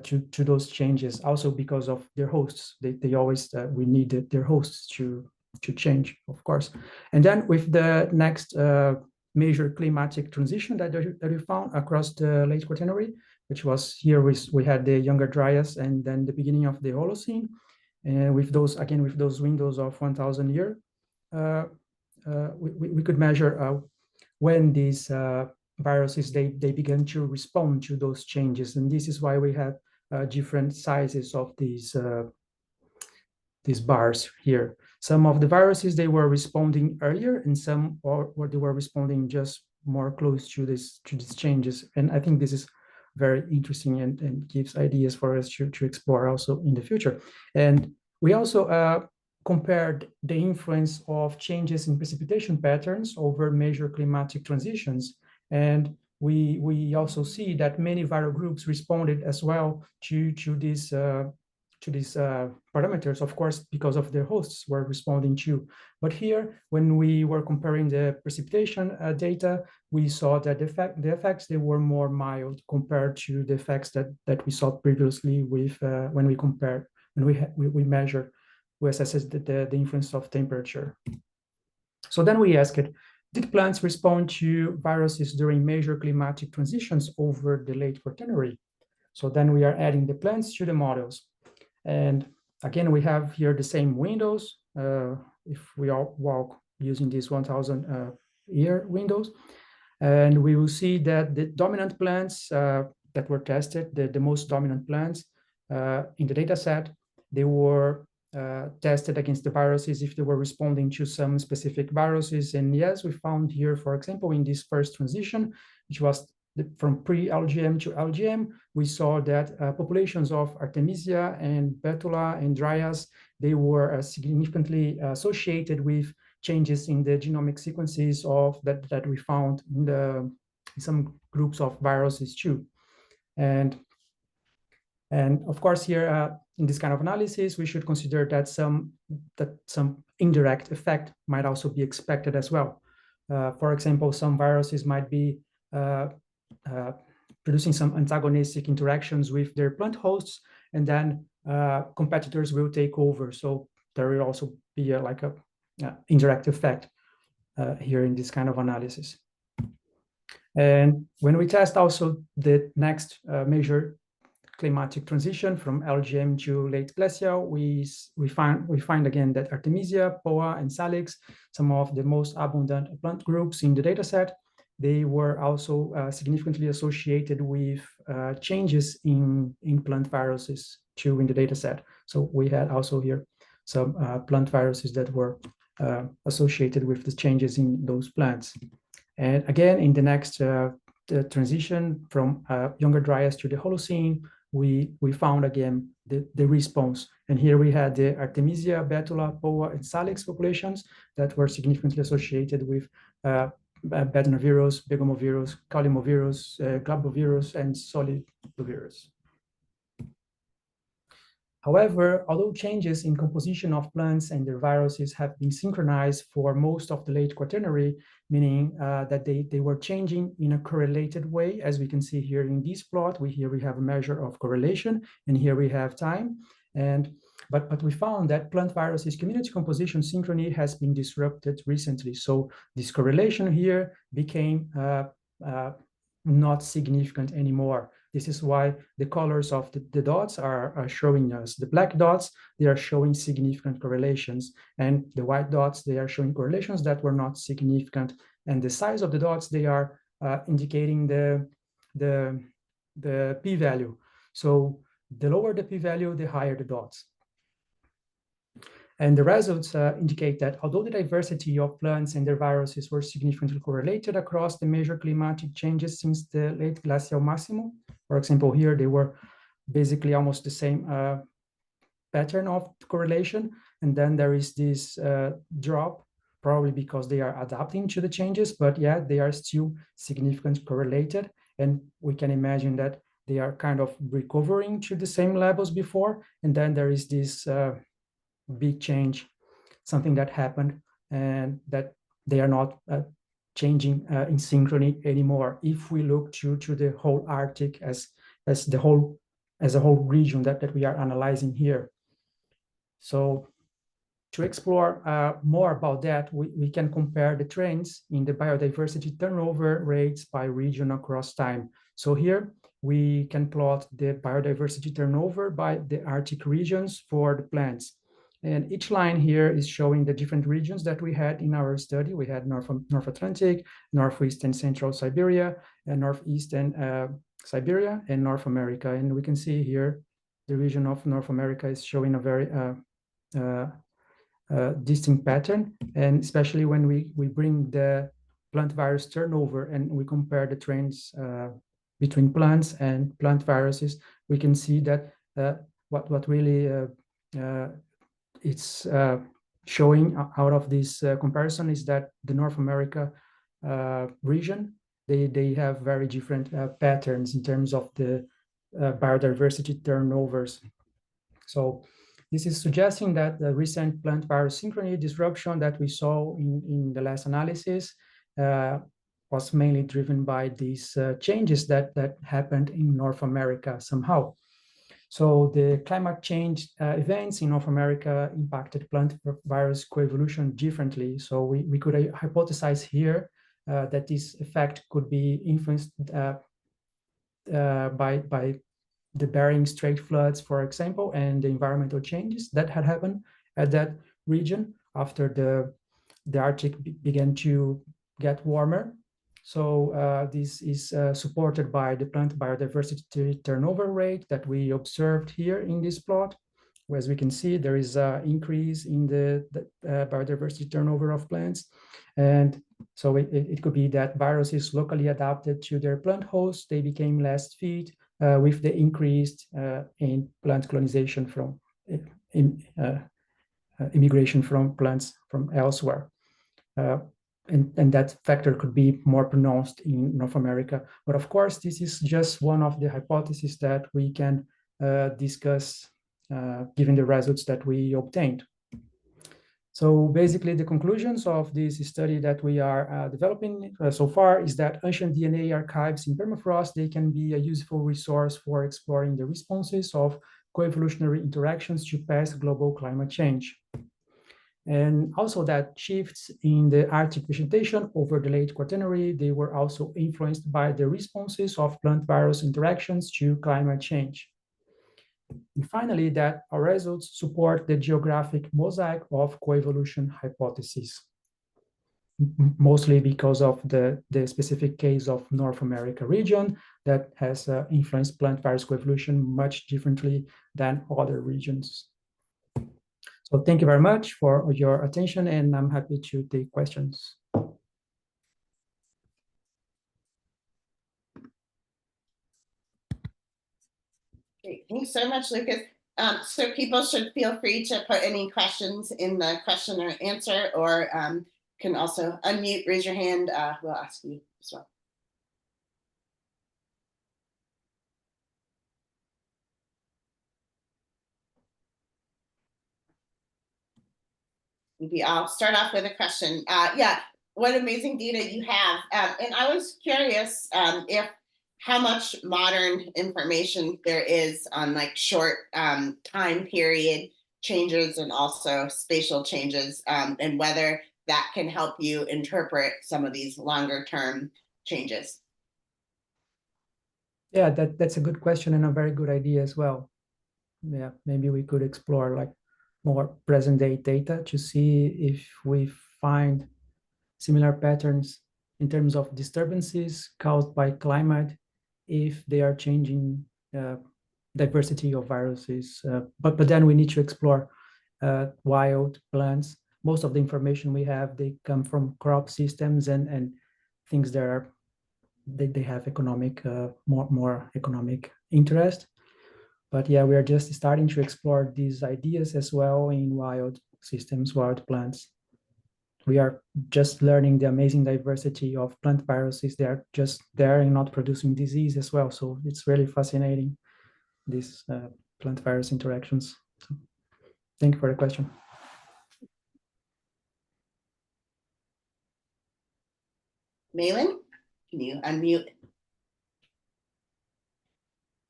to those changes, also because of their hosts. They always, we needed their hosts to change, of course. And then with the next major climatic transition that we found across the late Quaternary, which was here, we had the Younger Dryas and then the beginning of the Holocene, and with those, again, with those windows of 1,000 years, we could measure when these viruses, they began to respond to those changes. And this is why we have different sizes of these bars here. Some of the viruses, they were responding earlier, and some they were responding just more close to these changes. And I think this is very interesting and gives ideas for us to explore also in the future. And we also compared the influence of changes in precipitation patterns over major climatic transitions. And we also see that many viral groups responded as well to these parameters, of course, because of their hosts were responding to. But here, when we were comparing the precipitation data, we saw that the effects, they were more mild compared to the effects that we saw previously with when we compared, when we measure, we assessed the influence of temperature. So then we asked it, did plants respond to viruses during major climatic transitions over the late Quaternary? So then we are adding the plants to the models. And again, we have here the same windows. If we all walk using these 1,000 year windows, and we will see that the dominant plants that were tested, the most dominant plants in the data set, they were tested against the viruses if they were responding to some specific viruses. And yes, we found here, for example, in this first transition, which was from pre-LGM to LGM, we saw that populations of Artemisia and Betula and Dryas, they were significantly associated with changes in the genomic sequences of that we found in some groups of viruses too. And of course, here in this kind of analysis, we should consider that some indirect effect might also be expected as well. For example, some viruses might be producing some antagonistic interactions with their plant hosts, and then competitors will take over. So there will also be like a indirect effect here in this kind of analysis. And when we test also the next major climatic transition from LGM to late glacial, we find again that Artemisia, Poa, and Salix, some of the most abundant plant groups in the dataset, they were also significantly associated with changes in plant viruses too in the dataset. So we had also here some plant viruses that were associated with the changes in those plants. And again, in the next the transition from younger Dryas to the Holocene, we found again the response. And here we had the Artemisia, Betula, Poa, and Salix populations that were significantly associated with Betanovirus, Begomovirus, Calimovirus, Glabovirus, and Solidovirus. However, although changes in composition of plants and their viruses have been synchronized for most of the late Quaternary, meaning that they were changing in a correlated way, as we can see here in this plot. Here we have a measure of correlation, and here we have time. But we found that plant viruses community composition synchrony has been disrupted recently. So this correlation here became not significant anymore. This is why the colors of the dots are showing us. The black dots, they are showing significant correlations, and the white dots, they are showing correlations that were not significant. And the size of the dots, they are indicating the p-value. So the lower the p-value, the higher the dots. And the results indicate that although the diversity of plants and their viruses were significantly correlated across the major climatic changes since the late glacial maximum, for example, here they were basically almost the same pattern of correlation. And then there is this drop, probably because they are adapting to the changes, but yeah, they are still significantly correlated. And we can imagine that they are kind of recovering to the same levels before. And then there is this big change, something that happened, and that they are not changing in synchrony anymore. If we look to the whole Arctic as a whole region that we are analyzing here. So to explore more about that, we can compare the trends in the biodiversity turnover rates by region across time. So here we can plot the biodiversity turnover by the Arctic regions for the plants. And each line here is showing the different regions that we had in our study. We had North Atlantic, Northwest and Central Siberia, and Northeast and Siberia, and North America. And we can see here the region of North America is showing a very distinct pattern. And especially when we bring the plant virus turnover and we compare the trends between plants and plant viruses, we can see that what really it's showing out of this comparison is that the North America region, they have very different patterns in terms of the biodiversity turnovers. So this is suggesting that the recent plant virus synchrony disruption that we saw in the last analysis was mainly driven by these changes that happened in North America somehow. So the climate change events in North America impacted plant virus coevolution differently. So we could hypothesize here that this effect could be influenced by the Bering Strait floods, for example, and the environmental changes that had happened at that region after the Arctic began to get warmer. So this is supported by the plant biodiversity turnover rate that we observed here in this plot. as we can see, there is an increase in the biodiversity turnover of plants. And so it could be that viruses locally adapted to their plant hosts, they became less fit with the increased in plant colonization from immigration from plants from elsewhere. And that factor could be more pronounced in North America. But of course, this is just one of the hypotheses that we can discuss given the results that we obtained. So basically, the conclusions of this study that we are developing so far is that ancient DNA archives in permafrost, they can be a useful resource for exploring the responses of coevolutionary interactions to past global climate change. And also that shifts in the Arctic vegetation over the late Quaternary, they were also influenced by the responses of plant virus interactions to climate change. And finally, that our results support the geographic mosaic of coevolution hypotheses, mostly because of the specific case of North America region that has influenced plant virus coevolution much differently than other regions. So thank you very much for your attention, and I'm happy to take questions. Great. Thanks so much, Lucas. So people should feel free to put any questions in the question or answer, or can also unmute, raise your hand. We'll ask you as well. Maybe I'll start off with a question. Yeah, what amazing data you have. And I was curious if how much modern information there is on like short time period changes and also spatial changes, and whether that can help you interpret some of these longer term changes. Yeah, that's a good question and a very good idea as well. Yeah, maybe we could explore like more present day data to see if we find similar patterns in terms of disturbances caused by climate, if they are changing diversity of viruses. But then we need to explore wild plants. Most of the information we have, they come from crop systems and things that are, they have economic, more economic interest. But yeah, we are just starting to explore these ideas as well in wild systems, wild plants. We are just learning the amazing diversity of plant viruses. They are just there and not producing disease as well. So it's really fascinating, these plant virus interactions. So thank you for the question. Malin, can you unmute?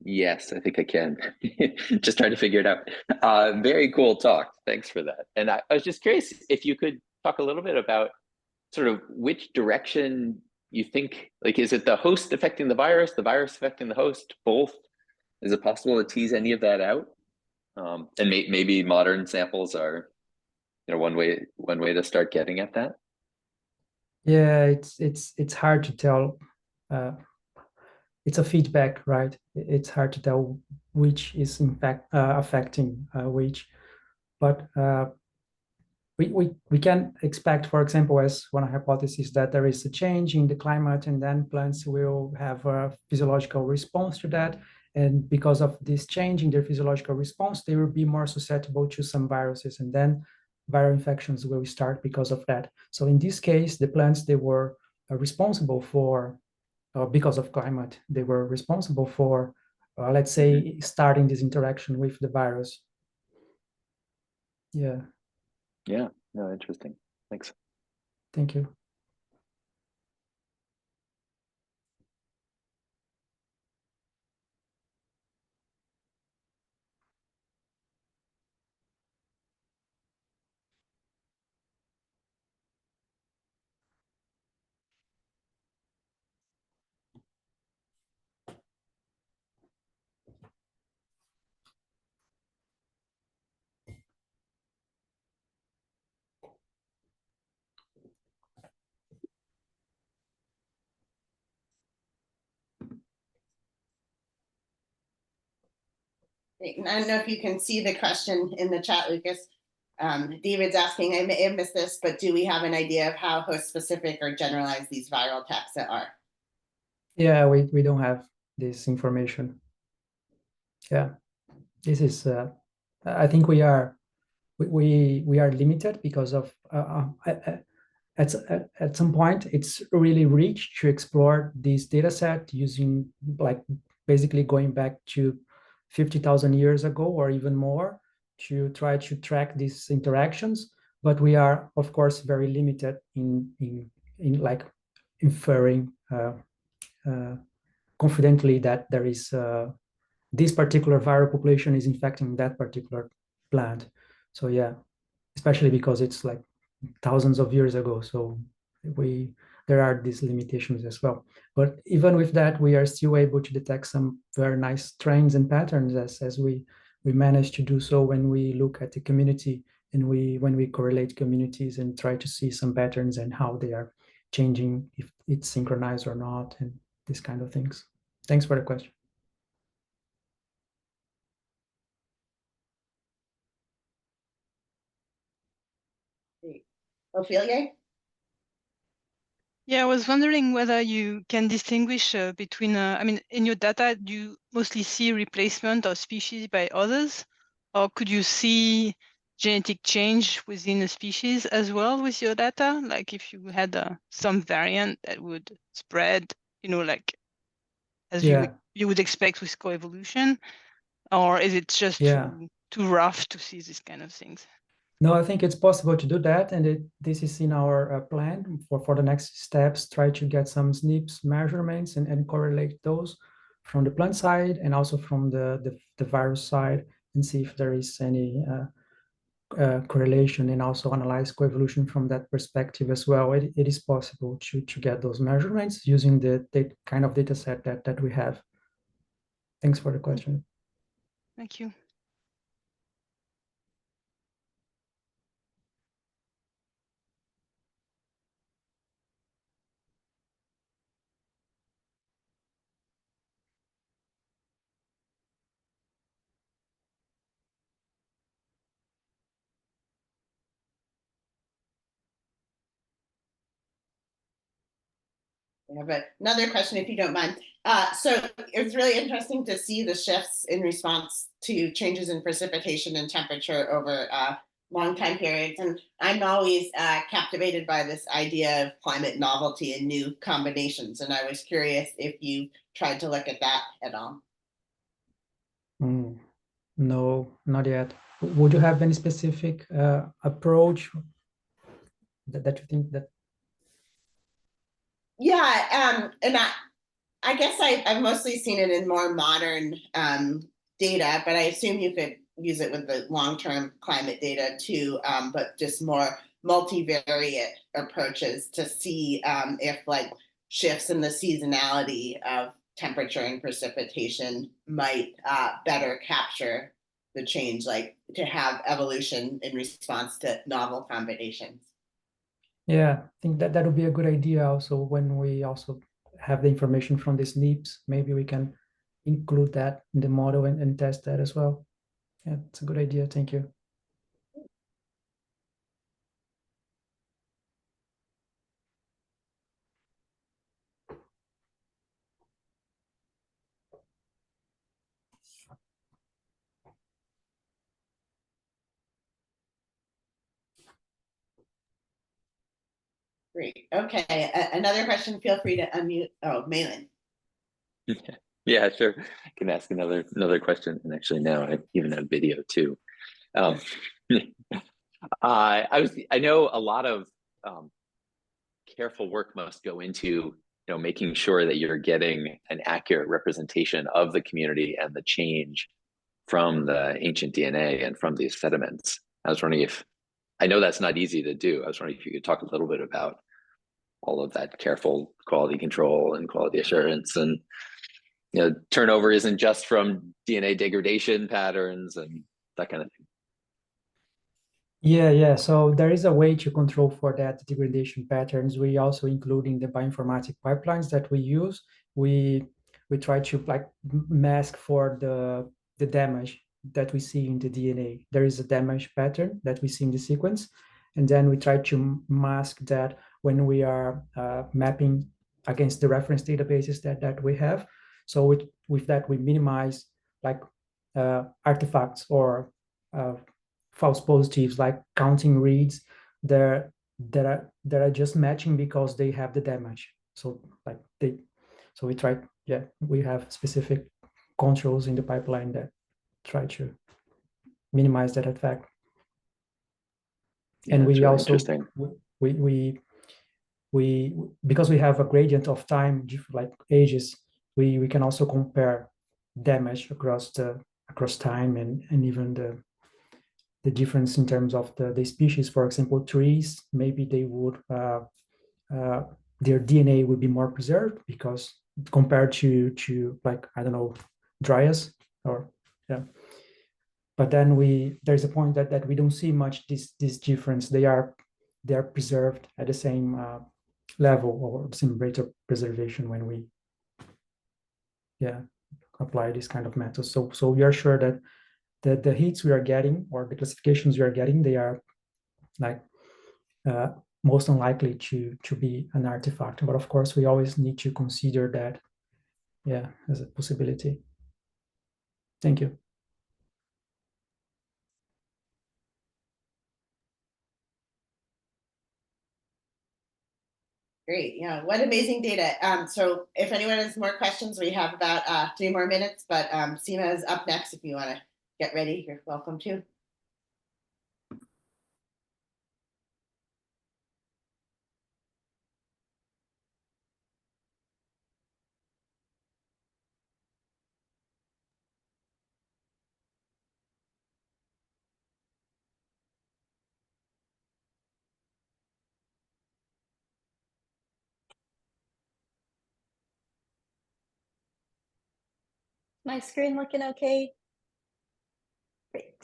Yes, I think I can. Just trying to figure it out. Very cool talk. Thanks for that. And I was just curious if you could talk a little bit about sort of which direction you think, like, is it the host affecting the virus affecting the host, both? Is it possible to tease any of that out? And maybe modern samples are, one way to start getting at that. Yeah, it's hard to tell. It's a feedback, right? It's hard to tell which is in fact affecting which, but we can expect, for example, as one hypothesis, that there is a change in the climate and then plants will have a physiological response to that. And because of this change in their physiological response, they will be more susceptible to some viruses, and then viral infections will start because of that. So in this case, the plants, they were responsible for, because of climate, they were responsible for, let's say, starting this interaction with the virus. Yeah. Yeah, no, interesting. Thanks. Thank you. Great. And I don't know if you can see the question in the chat, Lucas. David's asking, I may have missed this, but do we have an idea of how host-specific or generalized these viral taxa are? Yeah, we don't have this information. Yeah, this is, I think we are limited because of, at some point, it's really rich to explore this data set using, like, basically going back to 50,000 years ago or even more to try to track these interactions. But we are, of course, very limited in like inferring confidently that there is this particular viral population is infecting that particular plant. So yeah, especially because it's like thousands of years ago. So there are these limitations as well. But even with that, we are still able to detect some very nice trends and patterns as we manage to do so when we look at the community and when we correlate communities and try to see some patterns and how they are changing, if it's synchronized or not, and these kind of things. Thanks for the question. Great. Ophelia? Yeah, I was wondering whether you can distinguish between, I mean, in your data, do you mostly see replacement of species by others? Or could you see genetic change within a species as well with your data? Like if you had some variant that would spread, like as you would expect with coevolution? Or is it just too rough to see these kind of things? No, I think it's possible to do that, and this is in our plan for the next steps. Try to get some SNPs measurements and correlate those from the plant side and also from the virus side, and see if there is any correlation, and also analyze coevolution from that perspective as well. It is possible to get those measurements using the kind of data set that we have. Thanks for the question. Thank you. I have another question, if you don't mind. So it's really interesting to see the shifts in response to changes in precipitation and temperature over long time periods. And I'm always captivated by this idea of climate novelty and new combinations. And I was curious if you tried to look at that at all. No, not yet. Would you have any specific approach that you think that? Yeah, and I guess I've mostly seen it in more modern data, but I assume you could use it with the long-term climate data too, but just more multivariate approaches to see if like shifts in the seasonality of temperature and precipitation might better capture the change, like to have evolution in response to novel combinations. Yeah, I think that would be a good idea also when we also have the information from the SNPs. Maybe we can include that in the model and test that as well. Yeah, it's a good idea. Thank you. Great. Okay. Another question. Feel free to unmute. Oh, Malin. Yeah, sure. I can ask another question. And actually now I even have video too. I know a lot of careful work must go into making sure that you're getting an accurate representation of the community and the change from the ancient DNA and from these sediments. I was wondering if, I know that's not easy to do. I was wondering if you could talk a little bit about all of that careful quality control and quality assurance, and turnover isn't just from DNA degradation patterns and that kind of thing. Yeah. So there is a way to control for that degradation patterns. We also include in the bioinformatic pipelines that we use. We try to like mask for the damage that we see in the DNA. There is a damage pattern that we see in the sequence, and then we try to mask that when we are mapping against the reference databases that we have. So with that, we minimize like artifacts or false positives, like counting reads that are just matching because they have the damage. So we try, yeah, we have specific controls in the pipeline that try to minimize that effect. Yeah, and we really also interesting. we because we have a gradient of time, like ages, we can also compare damage across time and even the difference in terms of the species. For example, trees, maybe they would their DNA would be more preserved because compared to like, I don't know, dryas or yeah. But then there's a point that we don't see much this difference. They are preserved at the same level or the same rate of preservation when we apply this kind of methods. So we are sure that the hits we are getting or the classifications we are getting, they are like most unlikely to be an artifact. But of course, we always need to consider that, as a possibility. Thank you. Great, yeah, what amazing data. So if anyone has more questions, we have about 3 more minutes, but Seema is up next. If you want to get ready, you're welcome to. My screen looking okay? Great.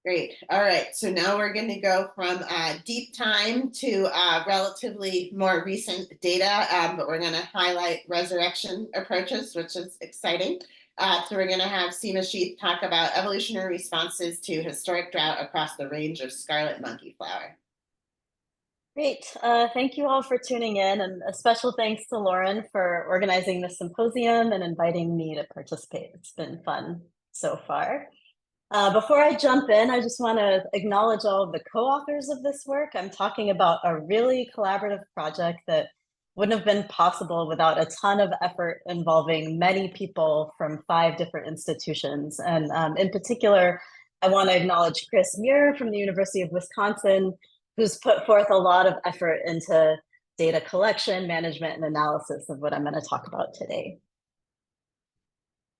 Great. All right. So now we're going to go from deep time to relatively more recent data, but we're going to highlight resurrection approaches, which is exciting. So we're going to have Seema Sheath talk about evolutionary responses to historic drought across the range of scarlet monkey flower. Great. Thank you all for tuning in, and a special thanks to Lauren for organizing this symposium and inviting me to participate. It's been fun so far. Before I jump in, I just want to acknowledge all of the co-authors of this work. I'm talking about a really collaborative project that wouldn't have been possible without a ton of effort involving many people from 5 different institutions. And in particular, I want to acknowledge Chris Muir from the University of Wisconsin, who's put forth a lot of effort into data collection, management, and analysis of what I'm going to talk about today.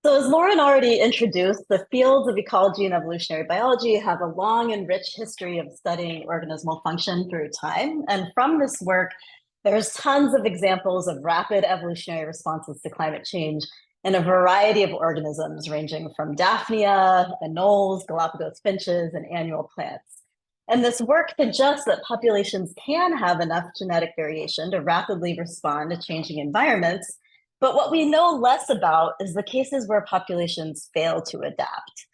So as Lauren already introduced, the fields of ecology and evolutionary biology have a long and rich history of studying organismal function through time. And from this work, there's tons of examples of rapid evolutionary responses to climate change in a variety of organisms, ranging from Daphnia, anoles, Galapagos finches, and annual plants. And this work suggests that populations can have enough genetic variation to rapidly respond to changing environments. But what we know less about is the cases where populations fail to adapt.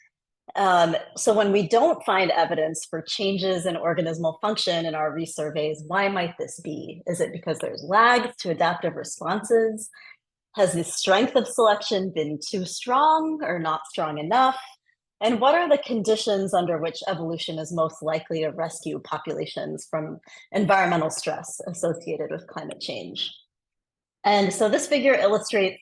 So when we don't find evidence for changes in organismal function in our resurveys, why might this be? Is it because there's lags to adaptive responses? Has the strength of selection been too strong or not strong enough? And what are the conditions under which evolution is most likely to rescue populations from environmental stress associated with climate change? And so this figure illustrates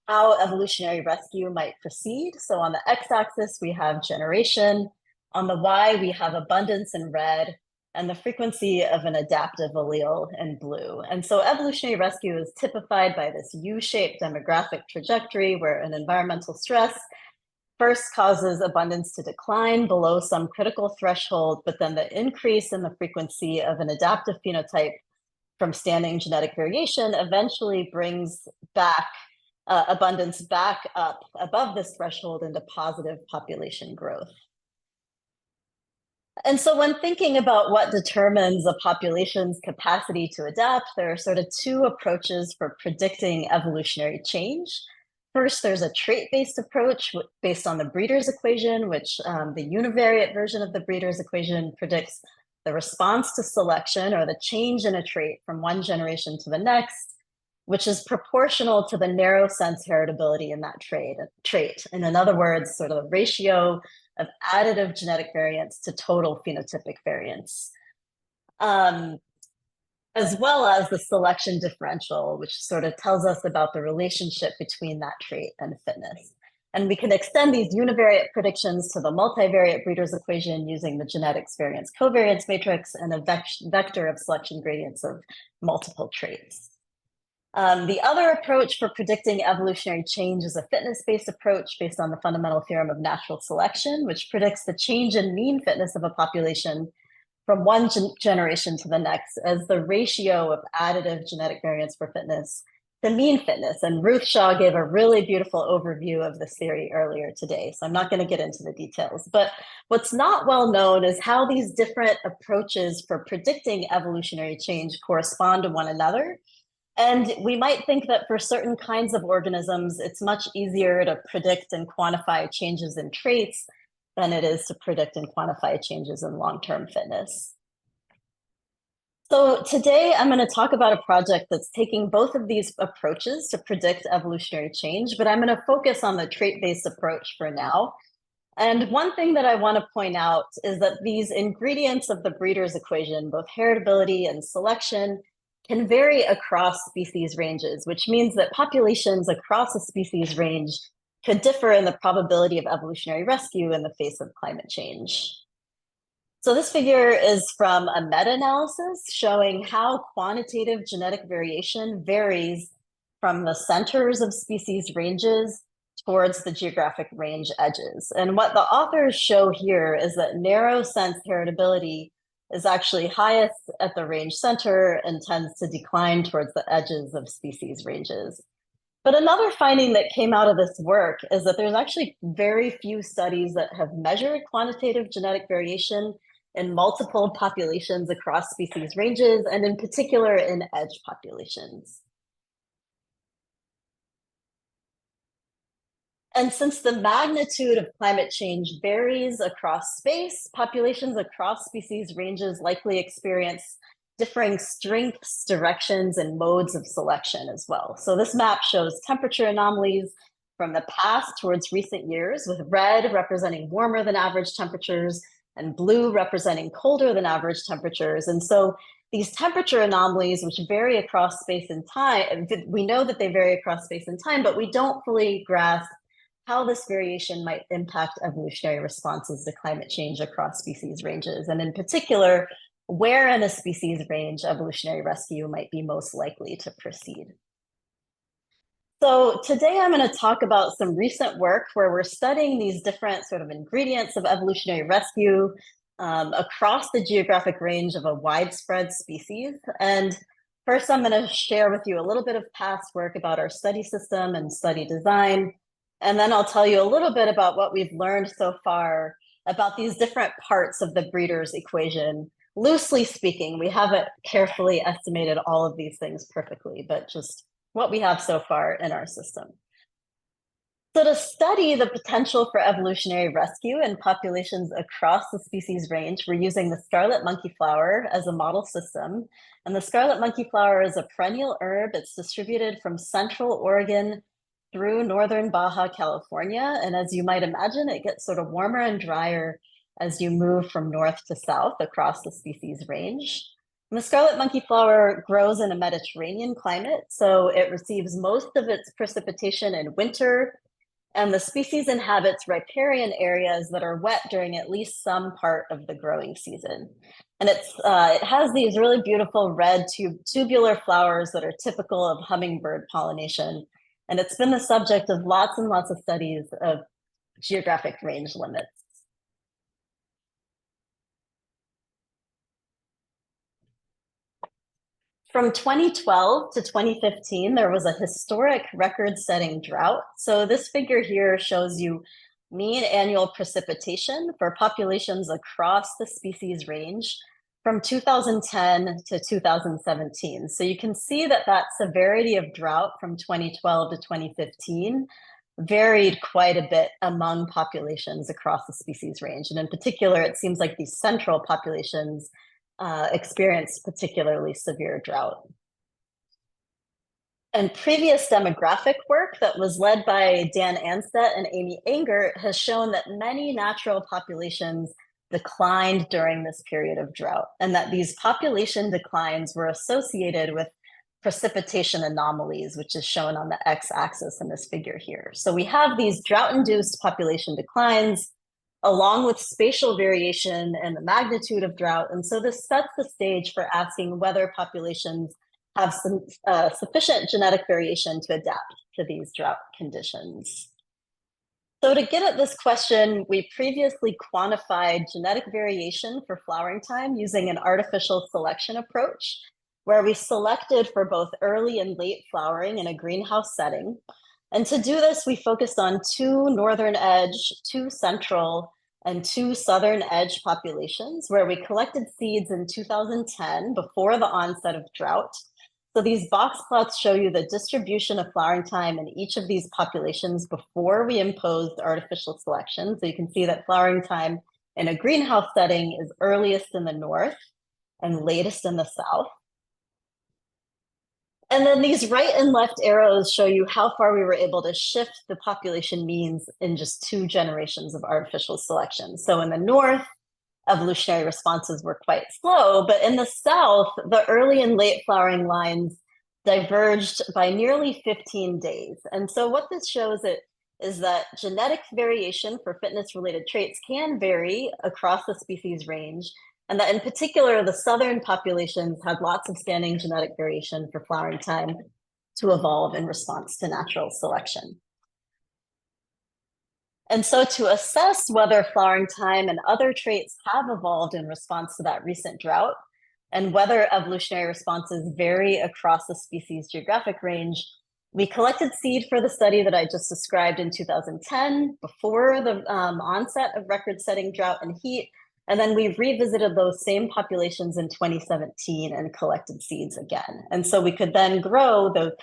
how evolutionary rescue might proceed. So on the x-axis, we have generation. On the y, we have abundance in red, and the frequency of an adaptive allele in blue. And so evolutionary rescue is typified by this U-shaped demographic trajectory where an environmental stress first causes abundance to decline below some critical threshold, but then the increase in the frequency of an adaptive phenotype from standing genetic variation eventually brings back abundance back up above this threshold into positive population growth. And so when thinking about what determines a population's capacity to adapt, there are sort of two approaches for predicting evolutionary change. First, there's a trait-based approach based on the Breeder's equation, which the univariate version of the Breeder's equation predicts the response to selection or the change in a trait from one generation to the next, which is proportional to the narrow sense heritability in that trait. And in other words, sort of the ratio of additive genetic variance to total phenotypic variance, as well as the selection differential, which sort of tells us about the relationship between that trait and fitness. And we can extend these univariate predictions to the multivariate Breeder's equation using the genetics variance covariance matrix and a vector of selection gradients of multiple traits. The other approach for predicting evolutionary change is a fitness-based approach based on the fundamental theorem of natural selection, which predicts the change in mean fitness of a population from one generation to the next as the ratio of additive genetic variance for fitness to mean fitness. And Ruth Shaw gave a really beautiful overview of this theory earlier today, so I'm not going to get into the details. But what's not well known is how these different approaches for predicting evolutionary change correspond to one another. And we might think that for certain kinds of organisms, it's much easier to predict and quantify changes in traits than it is to predict and quantify changes in long-term fitness. So today I'm going to talk about a project that's taking both of these approaches to predict evolutionary change, but I'm going to focus on the trait-based approach for now. And one thing that I want to point out is that these ingredients of the Breeder's equation, both heritability and selection, can vary across species ranges, which means that populations across a species range could differ in the probability of evolutionary rescue in the face of climate change. So this figure is from a meta-analysis showing how quantitative genetic variation varies from the centers of species ranges towards the geographic range edges. And what the authors show here is that narrow sense heritability is actually highest at the range center and tends to decline towards the edges of species ranges. But another finding that came out of this work is that there's actually very few studies that have measured quantitative genetic variation in multiple populations across species ranges, and in particular in edge populations. And since the magnitude of climate change varies across space, populations across species ranges likely experience differing strengths, directions, and modes of selection as well. So this map shows temperature anomalies from the past towards recent years, with red representing warmer than average temperatures and blue representing colder than average temperatures. And so these temperature anomalies, which vary across space and time, we know that they vary across space and time, but we don't fully grasp how this variation might impact evolutionary responses to climate change across species ranges, and in particular, where in a species range evolutionary rescue might be most likely to proceed. So today I'm going to talk about some recent work where we're studying these different sort of ingredients of evolutionary rescue across the geographic range of a widespread species. And first, I'm going to share with you a little bit of past work about our study system and study design. And then I'll tell you a little bit about what we've learned so far about these different parts of the Breeder's equation. Loosely speaking, we haven't carefully estimated all of these things perfectly, but just what we have so far in our system. So to study the potential for evolutionary rescue in populations across the species range, we're using the scarlet monkey flower as a model system. And the scarlet monkey flower is a perennial herb. It's distributed from central Oregon through northern Baja California. And as you might imagine, it gets sort of warmer and drier as you move from north to south across the species range. And the scarlet monkey flower grows in a Mediterranean climate, so it receives most of its precipitation in winter, and the species inhabits riparian areas that are wet during at least some part of the growing season. And it has these really beautiful red tubular flowers that are typical of hummingbird pollination. And it's been the subject of lots and lots of studies of geographic range limits. From 2012 to 2015, there was a historic record-setting drought. So this figure here shows you mean annual precipitation for populations across the species range from 2010 to 2017. So you can see that that severity of drought from 2012 to 2015 varied quite a bit among populations across the species range. And in particular, it seems like these central populations experienced particularly severe drought. And previous demographic work that was led by Dan Anstett and Amy Engert has shown that many natural populations declined during this period of drought, and that these population declines were associated with precipitation anomalies, which is shown on the x-axis in this figure here. So we have these drought-induced population declines along with spatial variation and the magnitude of drought. And so this sets the stage for asking whether populations have some sufficient genetic variation to adapt to these drought conditions. So to get at this question, we previously quantified genetic variation for flowering time using an artificial selection approach, where we selected for both early and late flowering in a greenhouse setting. And to do this, we focused on 2 northern edge, 2 central, and 2 southern edge populations, where we collected seeds in 2010 before the onset of drought. So these box plots show you the distribution of flowering time in each of these populations before we imposed artificial selection. So you can see that flowering time in a greenhouse setting is earliest in the north and latest in the south. And then these right and left arrows show you how far we were able to shift the population means in just 2 generations of artificial selection. So in the north, evolutionary responses were quite slow, but in the south, the early and late flowering lines diverged by nearly 15 days. And so what this shows is that genetic variation for fitness-related traits can vary across the species range, and that in particular, the southern populations had lots of standing genetic variation for flowering time to evolve in response to natural selection. And so to assess whether flowering time and other traits have evolved in response to that recent drought, and whether evolutionary responses vary across the species geographic range, we collected seed for the study that I just described in 2010, before the onset of record-setting drought and heat. And then we revisited those same populations in 2017 and collected seeds again. And so we could then grow the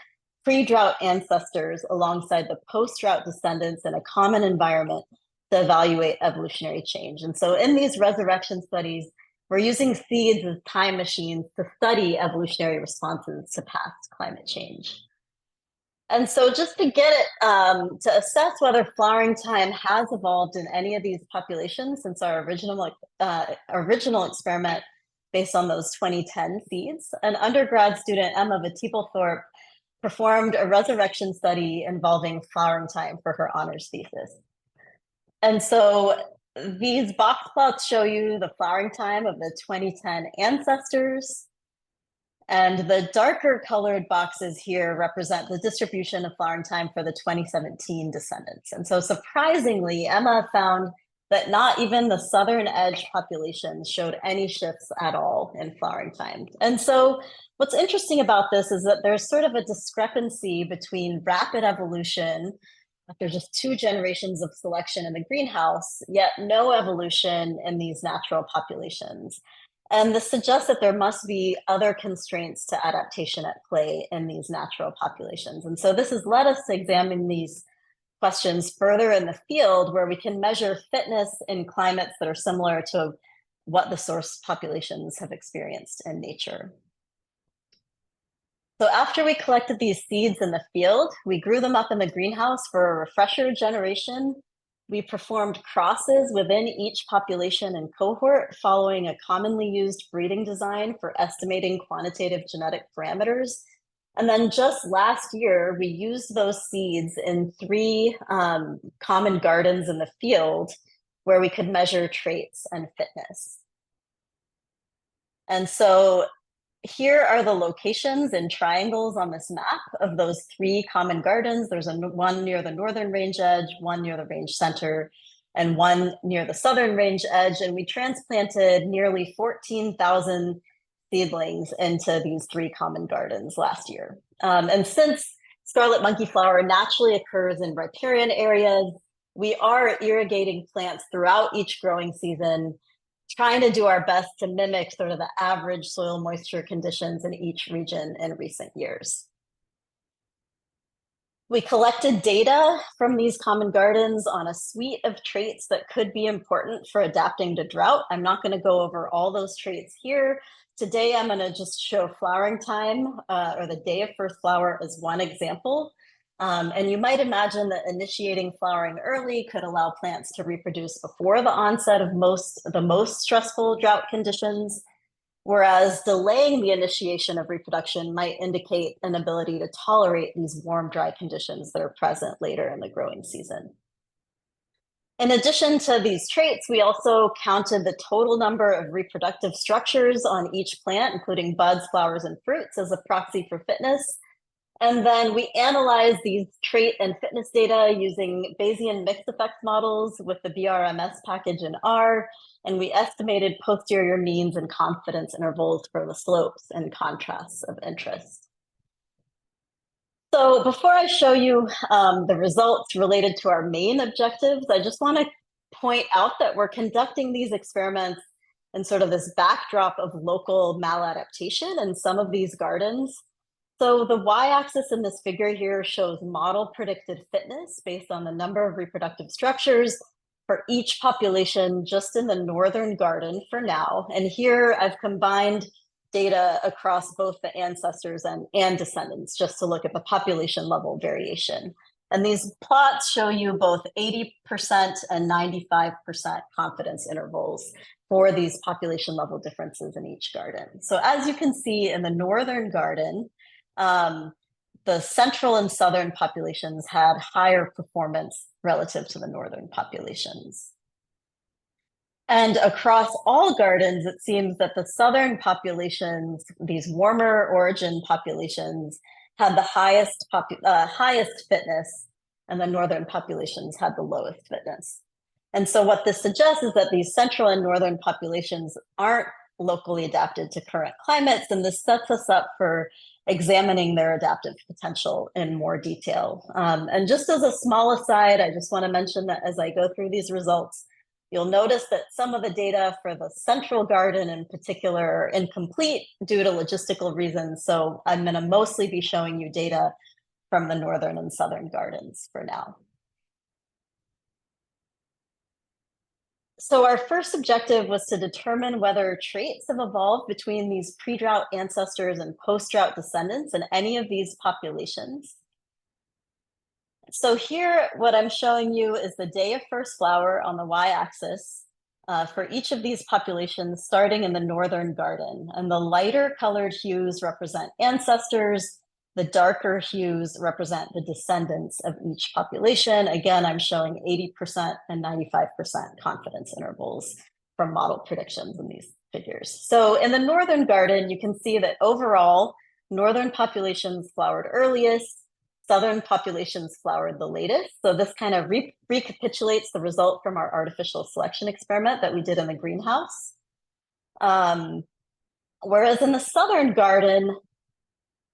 pre-drought ancestors alongside the post-drought descendants in a common environment to evaluate evolutionary change. And so in these resurrection studies, we're using seeds as time machines to study evolutionary responses to past climate change. And so just to get it, to assess whether flowering time has evolved in any of these populations since our original experiment based on those 2010 seeds, an undergrad student, Emma Vatipalthorpe, performed a resurrection study involving flowering time for her honors thesis. And so these box plots show you the flowering time of the 2010 ancestors. And the darker colored boxes here represent the distribution of flowering time for the 2017 descendants. And so surprisingly, Emma found that not even the southern edge populations showed any shifts at all in flowering time. And so what's interesting about this is that there's sort of a discrepancy between rapid evolution, there's just 2 generations of selection in the greenhouse, yet no evolution in these natural populations. And this suggests that there must be other constraints to adaptation at play in these natural populations. And so this has led us to examine these questions further in the field, where we can measure fitness in climates that are similar to what the source populations have experienced in nature. So after we collected these seeds in the field, we grew them up in the greenhouse for a refresher generation. We performed crosses within each population and cohort following a commonly used breeding design for estimating quantitative genetic parameters. And then just last year, we used those seeds in 3 common gardens in the field where we could measure traits and fitness. And so here are the locations in triangles on this map of those 3 common gardens. There's one near the northern range edge, one near the range center, and one near the southern range edge. And we transplanted nearly 14,000 seedlings into these 3 common gardens last year. And since scarlet monkey flower naturally occurs in riparian areas, we are irrigating plants throughout each growing season, trying to do our best to mimic sort of the average soil moisture conditions in each region in recent years. We collected data from these common gardens on a suite of traits that could be important for adapting to drought. I'm not going to go over all those traits here. Today, I'm going to just show flowering time or the day of first flower as one example. And you might imagine that initiating flowering early could allow plants to reproduce before the onset of the most stressful drought conditions, whereas delaying the initiation of reproduction might indicate an ability to tolerate these warm, dry conditions that are present later in the growing season. In addition to these traits, we also counted the total number of reproductive structures on each plant, including buds, flowers, and fruits, as a proxy for fitness. And then we analyzed these trait and fitness data using Bayesian mixed effects models with the BRMS package in R, and we estimated posterior means and confidence intervals for the slopes and contrasts of interest. So before I show you the results related to our main objectives, I just want to point out that we're conducting these experiments in sort of this backdrop of local maladaptation in some of these gardens. So the y-axis in this figure here shows model predicted fitness based on the number of reproductive structures for each population just in the northern garden for now. And here I've combined data across both the ancestors and descendants just to look at the population level variation. And these plots show you both 80% and 95% confidence intervals for these population level differences in each garden. So as you can see in the northern garden, the central and southern populations had higher performance relative to the northern populations. And across all gardens, it seems that the southern populations, these warmer origin populations, had the highest fitness, and the northern populations had the lowest fitness. And so what this suggests is that these central and northern populations aren't locally adapted to current climates, and this sets us up for examining their adaptive potential in more detail. And just as a small aside, I just want to mention that as I go through these results, you'll notice that some of the data for the central garden in particular are incomplete due to logistical reasons. So I'm going to mostly be showing you data from the northern and southern gardens for now. So our first objective was to determine whether traits have evolved between these pre-drought ancestors and post-drought descendants in any of these populations. So here, what I'm showing you is the day of first flower on the y-axis for each of these populations starting in the northern garden. And the lighter colored hues represent ancestors. The darker hues represent the descendants of each population. Again, I'm showing 80% and 95% confidence intervals from model predictions in these figures. So in the northern garden, you can see that overall, northern populations flowered earliest, southern populations flowered the latest. So this kind of recapitulates the result from our artificial selection experiment that we did in the greenhouse. Whereas in the southern garden,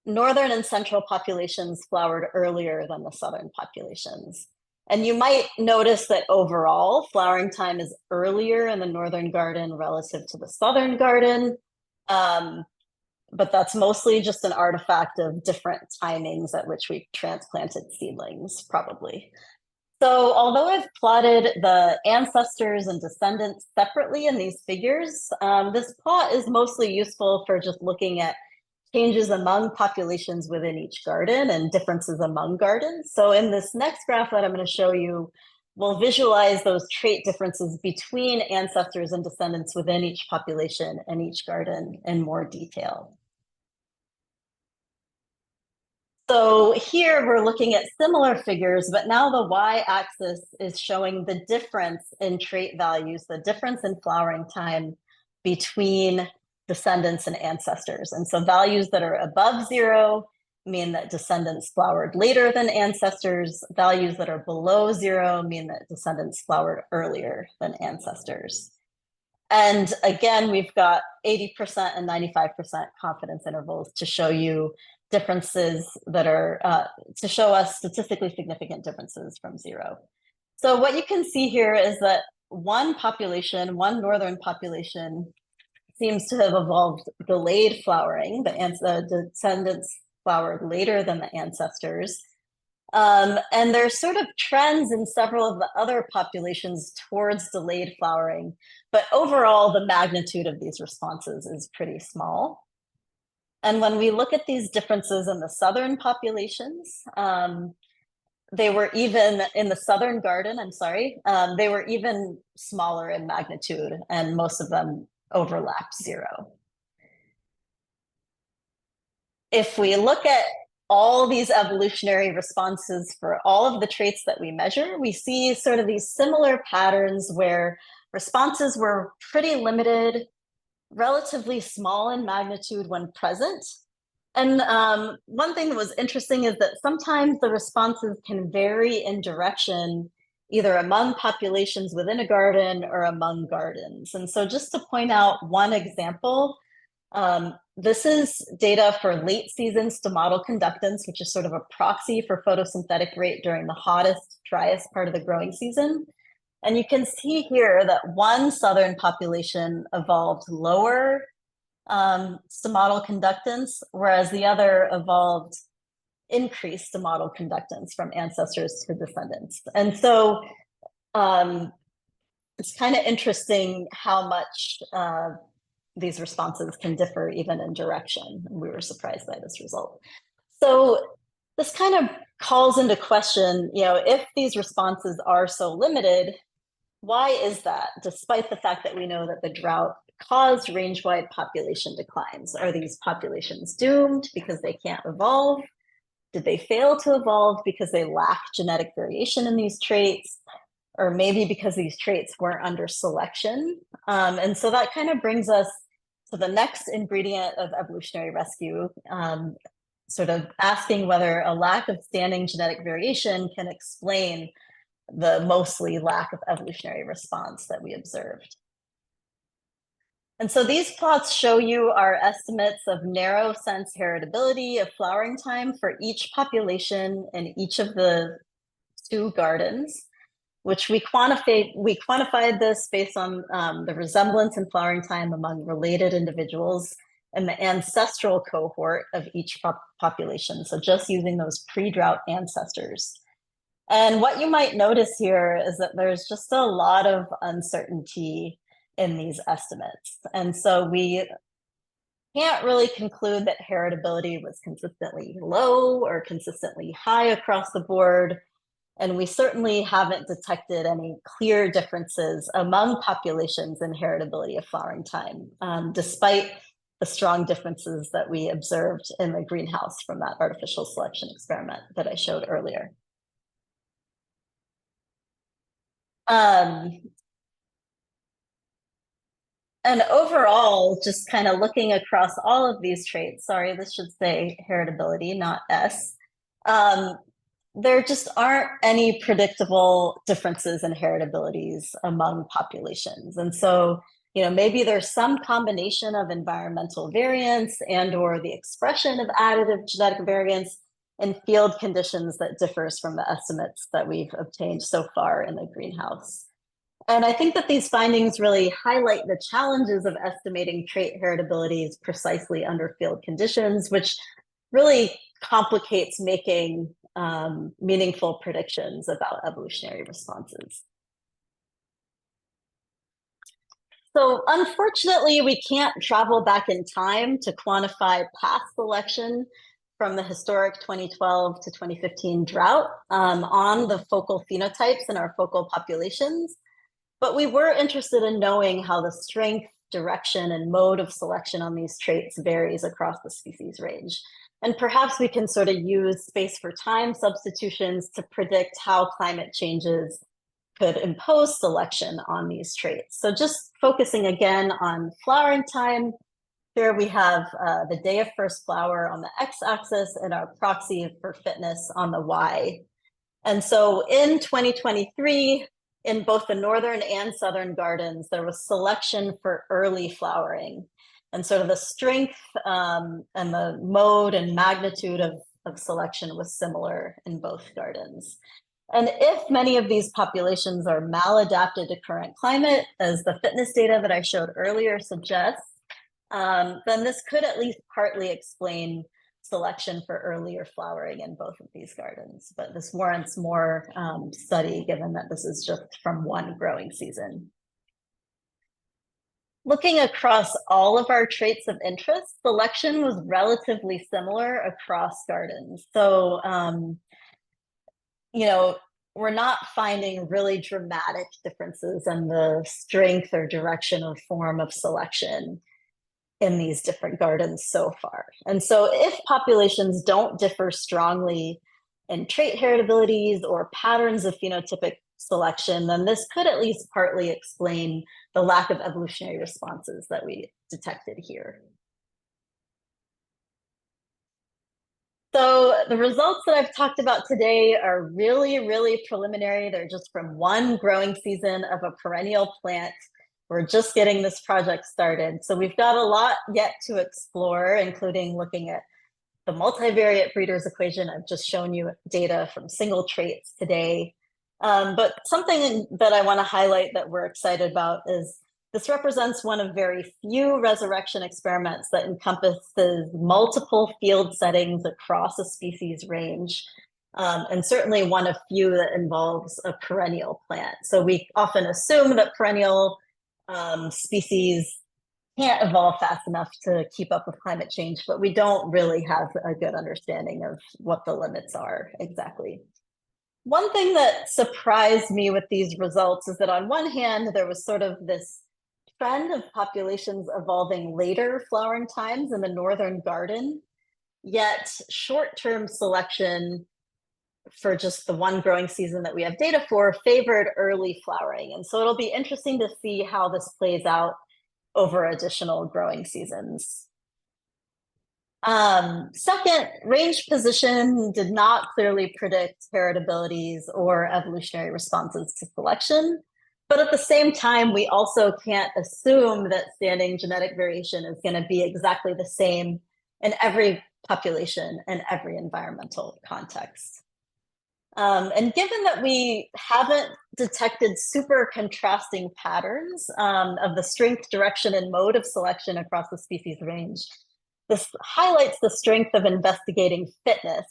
northern and central populations flowered earlier than the southern populations. And you might notice that overall flowering time is earlier in the northern garden relative to the southern garden. But that's mostly just an artifact of different timings at which we transplanted seedlings, probably. So although I've plotted the ancestors and descendants separately in these figures, this plot is mostly useful for just looking at changes among populations within each garden and differences among gardens. So in this next graph that I'm going to show you, we'll visualize those trait differences between ancestors and descendants within each population and each garden in more detail. So here we're looking at similar figures, but now the y-axis is showing the difference in trait values, the difference in flowering time between descendants and ancestors. And so values that are above 0 mean that descendants flowered later than ancestors. Values that are below 0 mean that descendants flowered earlier than ancestors. And again, we've got 80% and 95% confidence intervals to show you differences that are, to show us statistically significant differences from 0. So what you can see here is that one northern population seems to have evolved delayed flowering. The descendants flowered later than the ancestors. And there's sort of trends in several of the other populations towards delayed flowering, but overall the magnitude of these responses is pretty small. And when we look at these differences in the southern populations, they were even in the southern garden, they were even smaller in magnitude, and most of them overlapped 0. If we look at all these evolutionary responses for all of the traits that we measure, we see sort of these similar patterns where responses were pretty limited, relatively small in magnitude when present. And one thing that was interesting is that sometimes the responses can vary in direction, either among populations within a garden or among gardens. And so just to point out one example, this is data for late season stomatal conductance, which is sort of a proxy for photosynthetic rate during the hottest, driest part of the growing season. And you can see here that one southern population evolved lower stomatal conductance, whereas the other evolved increased stomatal conductance from ancestors to descendants. And so it's kind of interesting how much these responses can differ even in direction. And we were surprised by this result. So this kind of calls into question, if these responses are so limited, why is that, despite the fact that we know that the drought caused range-wide population declines? Are these populations doomed because they can't evolve? Did they fail to evolve because they lack genetic variation in these traits? Or maybe because these traits weren't under selection? And so that kind of brings us to the next ingredient of evolutionary rescue, sort of asking whether a lack of standing genetic variation can explain the mostly lack of evolutionary response that we observed. And so these plots show you our estimates of narrow sense heritability of flowering time for each population in each of the 2 gardens, which we quantified this based on the resemblance in flowering time among related individuals and the ancestral cohort of each population. So just using those pre-drought ancestors. And what you might notice here is that there's just a lot of uncertainty in these estimates. And so we can't really conclude that heritability was consistently low or consistently high across the board. And we certainly haven't detected any clear differences among populations in heritability of flowering time, despite the strong differences that we observed in the greenhouse from that artificial selection experiment that I showed earlier. And overall, just kind of looking across all of these traits, sorry, this should say heritability, not S, there just aren't any predictable differences in heritabilities among populations. And so, maybe there's some combination of environmental variance and or the expression of additive genetic variance in field conditions that differs from the estimates that we've obtained so far in the greenhouse. And I think that these findings really highlight the challenges of estimating trait heritabilities precisely under field conditions, which really complicates making meaningful predictions about evolutionary responses. So unfortunately, we can't travel back in time to quantify past selection from the historic 2012 to 2015 drought on the focal phenotypes in our focal populations. But we were interested in knowing how the strength, direction, and mode of selection on these traits varies across the species range. And perhaps we can sort of use space for time substitutions to predict how climate changes could impose selection on these traits. So just focusing again on flowering time, here we have the day of first flower on the x-axis and our proxy for fitness on the y. And so in 2023, in both the northern and southern gardens, there was selection for early flowering. And sort of the strength and the mode and magnitude of selection was similar in both gardens. And if many of these populations are maladapted to current climate, as the fitness data that I showed earlier suggests, then this could at least partly explain selection for earlier flowering in both of these gardens. But this warrants more study, given that this is just from one growing season. Looking across all of our traits of interest, selection was relatively similar across gardens. So, you know, we're not finding really dramatic differences in the strength or direction or form of selection in these different gardens so far. And so if populations don't differ strongly in trait heritabilities or patterns of phenotypic selection, then this could at least partly explain the lack of evolutionary responses that we detected here. So the results that I've talked about today are really, really preliminary. They're just from one growing season of a perennial plant. We're just getting this project started. So we've got a lot yet to explore, including looking at the multivariate breeder's equation. I've just shown you data from single traits today. But something that I want to highlight that we're excited about is this represents one of very few resurrection experiments that encompasses multiple field settings across a species range, and certainly one of few that involves a perennial plant. So we often assume that perennial species can't evolve fast enough to keep up with climate change, but we don't really have a good understanding of what the limits are exactly. One thing that surprised me with these results is that on one hand, there was sort of this trend of populations evolving later flowering times in the northern garden, yet short-term selection for just the one growing season that we have data for favored early flowering. And so it'll be interesting to see how this plays out over additional growing seasons. Second, range position did not clearly predict heritabilities or evolutionary responses to selection. But at the same time, we also can't assume that standing genetic variation is going to be exactly the same in every population and every environmental context. And given that we haven't detected super contrasting patterns of the strength, direction, and mode of selection across the species range, this highlights the strength of investigating fitness,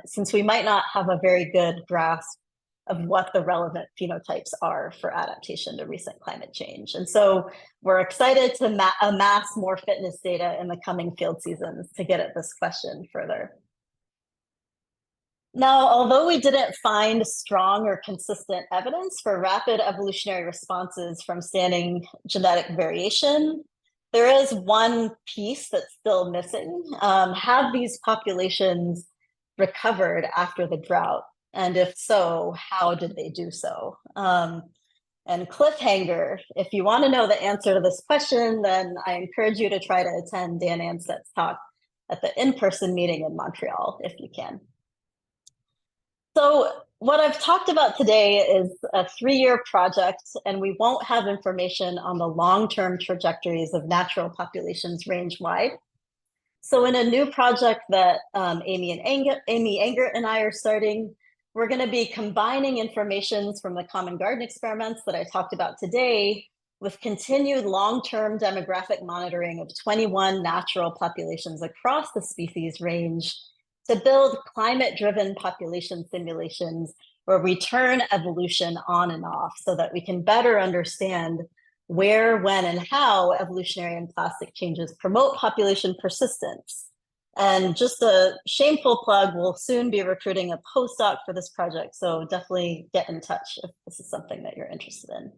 since we might not have a very good grasp of what the relevant phenotypes are for adaptation to recent climate change. And so we're excited to amass more fitness data in the coming field seasons to get at this question further. Now, although we didn't find strong or consistent evidence for rapid evolutionary responses from standing genetic variation, there is one piece that's still missing. Have these populations recovered after the drought? And if so, how did they do so? And cliffhanger, if you want to know the answer to this question, then I encourage you to try to attend Dan Anstedt's talk at the in-person meeting in Montreal, if you can. So what I've talked about today is a 3-year project, and we won't have information on the long-term trajectories of natural populations range-wide. So in a new project that Amy Engert and I are starting, we're going to be combining information from the Common Garden experiments that I talked about today with continued long-term demographic monitoring of 21 natural populations across the species range to build climate-driven population simulations where we turn evolution on and off so that we can better understand where, when, and how evolutionary and plastic changes promote population persistence. And just a shameful plug, we'll soon be recruiting a postdoc for this project, so definitely get in touch if this is something that you're interested in.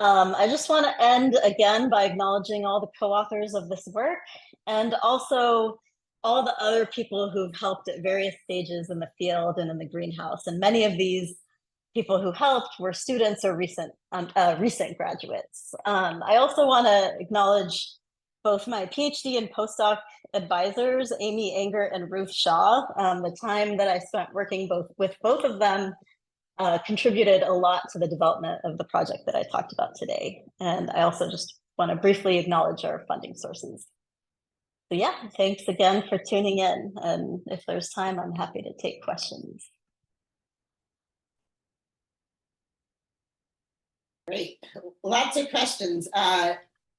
I just want to end again by acknowledging all the co-authors of this work, and also all the other people who've helped at various stages in the field and in the greenhouse. And many of these people who helped were students or recent graduates. I also want to acknowledge both my PhD and postdoc advisors, Amy Anger and Ruth Shaw. The time that I spent working with both of them contributed a lot to the development of the project that I talked about today. And I also just want to briefly acknowledge our funding sources. So yeah, thanks again for tuning in. And if there's time, I'm happy to take questions. Great, lots of questions.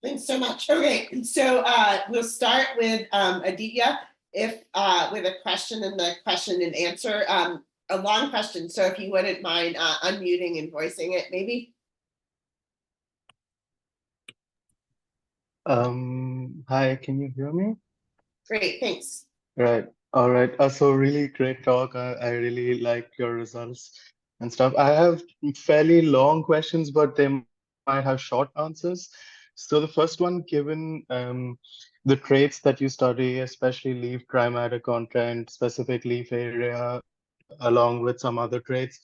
Thanks so much. Okay, so we'll start with Aditya with a question and the question and answer. A long question, so if you wouldn't mind unmuting and voicing it, maybe. Hi, can you hear me? Great, thanks. Right. All right. So really great talk. I really like your results and stuff. I have fairly long questions, but they might have short answers. So the first one, given the traits that you study, especially leaf dry matter content, specific leaf area, along with some other traits,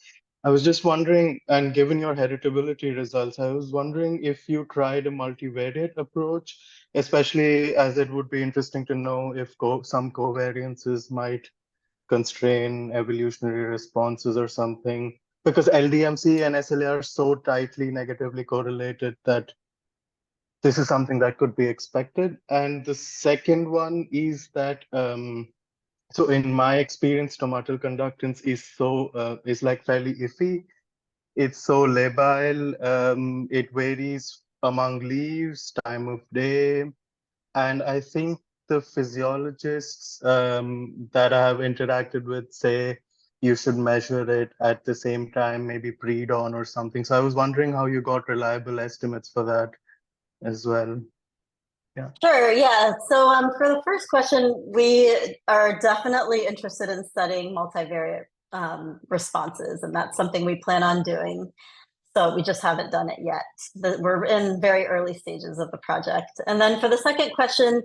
I was just wondering, and given your heritability results, I was wondering if you tried a multivariate approach, especially as it would be interesting to know if some covariances might constrain evolutionary responses or something, because LDMC and SLA are so tightly negatively correlated that this is something that could be expected. And the second one is that so in my experience, tomatal conductance is like fairly iffy. It's so labile. It varies among leaves, time of day, and I think the physiologists that I have interacted with say you should measure it at the same time, maybe pre-dawn or something. So I was wondering how you got reliable estimates for that as well. Yeah. Sure, yeah. So for the first question, we are definitely interested in studying multivariate responses, and that's something we plan on doing. So we just haven't done it yet. We're in very early stages of the project. And then for the second question,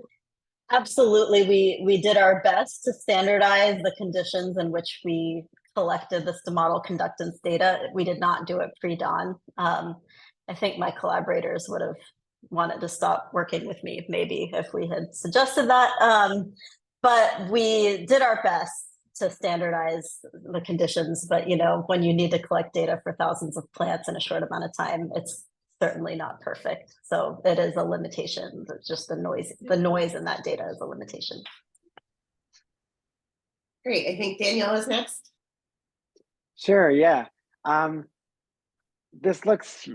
absolutely, we did our best to standardize the conditions in which we collected the stomatal conductance data. We did not do it pre-dawn. I think my collaborators would have wanted to stop working with me maybe if we had suggested that, but we did our best to standardize the conditions. But you know, when you need to collect data for thousands of plants in a short amount of time, it's certainly not perfect. So it is a limitation. It's just the noise in that data is a limitation. Great, I think Danielle is next. Sure, yeah. This looks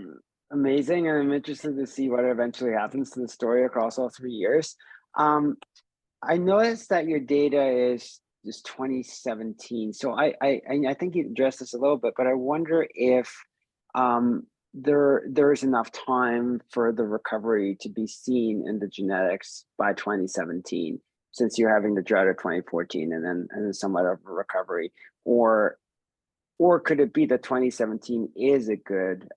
amazing, and I'm interested to see what eventually happens to the story across all 3 years. I noticed that your data is 2017, so I think you addressed this a little bit, but I wonder if there is enough time for the recovery to be seen in the genetics by 2017, since you're having the drought of 2014 and then somewhat of a recovery, or could it be that 2017 is a good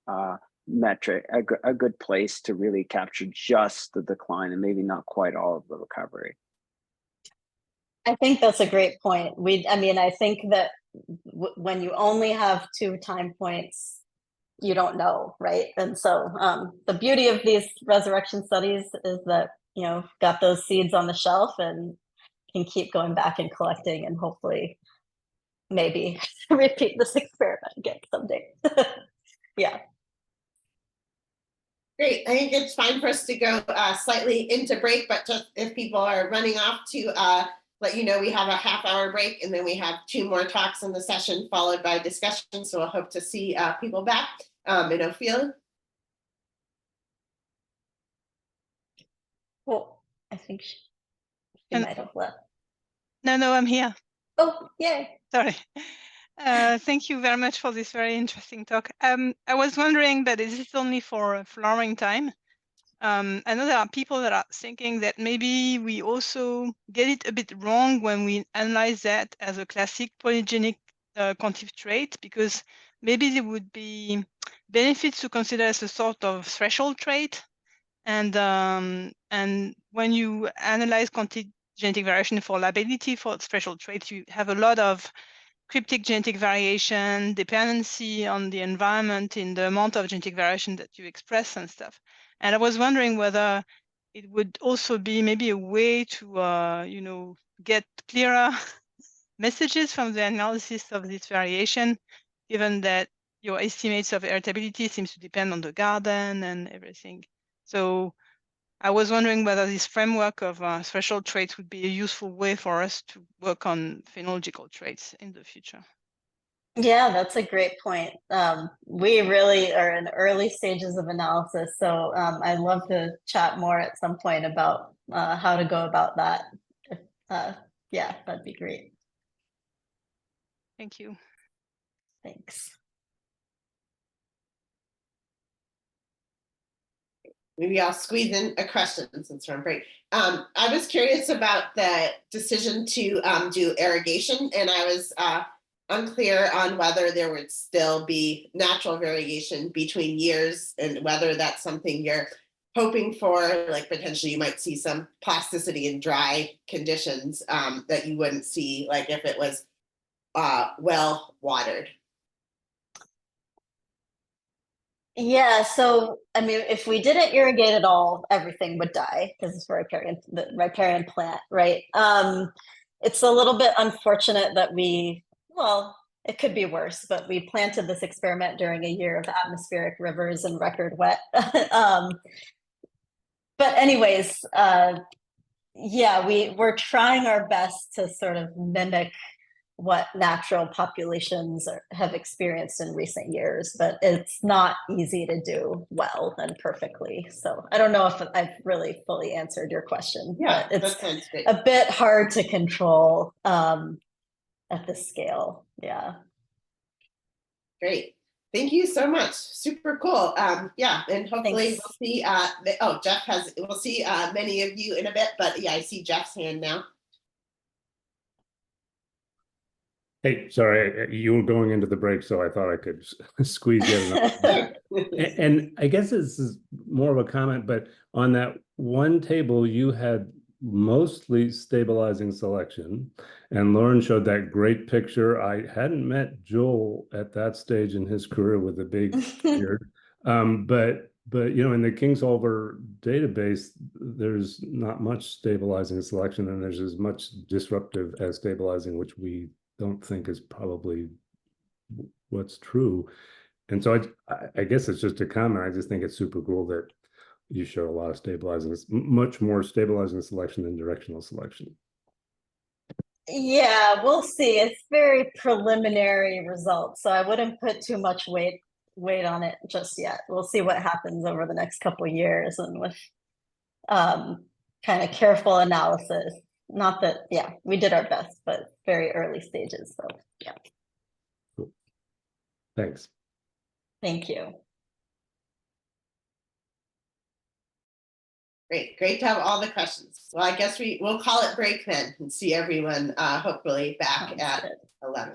metric, a good place to really capture just the decline and maybe not quite all of the recovery? I think that's a great point. I think that when you only have 2 time points, you don't know, right? And so the beauty of these resurrection studies is that, you know, got those seeds on the shelf and can keep going back and collecting and hopefully maybe repeat this experiment again someday. Yeah. Great, I think it's fine for us to go slightly into break, but just if people are running off to let you know we have a half-hour break, and then we have 2 more talks in the session followed by discussion. So I hope to see people back in Ophelia. Well, I think she might have left. No, I'm here. Oh, yay. Sorry. Thank you very much for this very interesting talk. I was wondering, but is this only for flowering time? I know there are people that are thinking that maybe we also get it a bit wrong when we analyze that as a classic polygenic quantitative trait, because maybe there would be benefits to consider as a sort of threshold trait. And when you analyze quantitative genetic variation for lability for threshold traits, you have a lot of cryptic genetic variation, dependency on the environment in the amount of genetic variation that you express and stuff. And I was wondering whether it would also be maybe a way to, get clearer messages from the analysis of this variation, given that your estimates of heritability seems to depend on the garden and everything. So I was wondering whether this framework of threshold traits would be a useful way for us to work on phenological traits in the future. Yeah, that's a great point. We really are in early stages of analysis, so I'd love to chat more at some point about how to go about that. Yeah, that'd be great. Thank you. Thanks. Maybe I'll squeeze in a question since we're on break. I was curious about the decision to do irrigation, and I was unclear on whether there would still be natural variation between years and whether that's something you're hoping for, like potentially you might see some plasticity in dry conditions that you wouldn't see like if it was well watered. Yeah, so I mean, if we didn't irrigate at all, everything would die because it's the riparian plant, right? It's a little bit unfortunate that well, it could be worse, but we planted this experiment during a year of atmospheric rivers and record wet. But anyways, yeah, we're trying our best to sort of mimic what natural populations have experienced in recent years, but it's not easy to do well and perfectly. So I don't know if I've really fully answered your question. Yeah, but it's that sounds great. a bit hard to control at this scale. Yeah. Great. Thank you so much. Super cool. Yeah, and hopefully Thanks. we'll see. We'll see many of you in a bit, but yeah, I see Jeff's hand now. Hey, sorry, you were going into the break, so I thought I could squeeze in another. And I guess this is more of a comment, but on that one table, you had mostly stabilizing selection, and Lauren showed that great picture. I hadn't met Joel at that stage in his career with a big beard, but in the Kingsolver database, there's not much stabilizing selection, and there's as much disruptive as stabilizing, which we don't think is probably what's true. And so I guess it's just a comment. I just think it's super cool that you show a lot of stabilizing, much more stabilizing selection than directional selection. Yeah, we'll see. It's very preliminary results, so I wouldn't put too much weight on it just yet. We'll see what happens over the next couple of years, and with kind of careful analysis. Not that, yeah, we did our best, but very early stages. So yeah. Cool. Thanks. Thank you. Great to have all the questions. Well, I guess we'll call it break then and see everyone hopefully back at 11.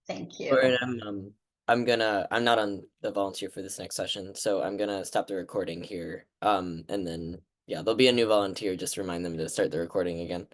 Thank you. Lauren, I'm not on the volunteer for this next session, so I'm gonna stop the recording here. And then yeah, there'll be a new volunteer. Just remind them to start the recording again.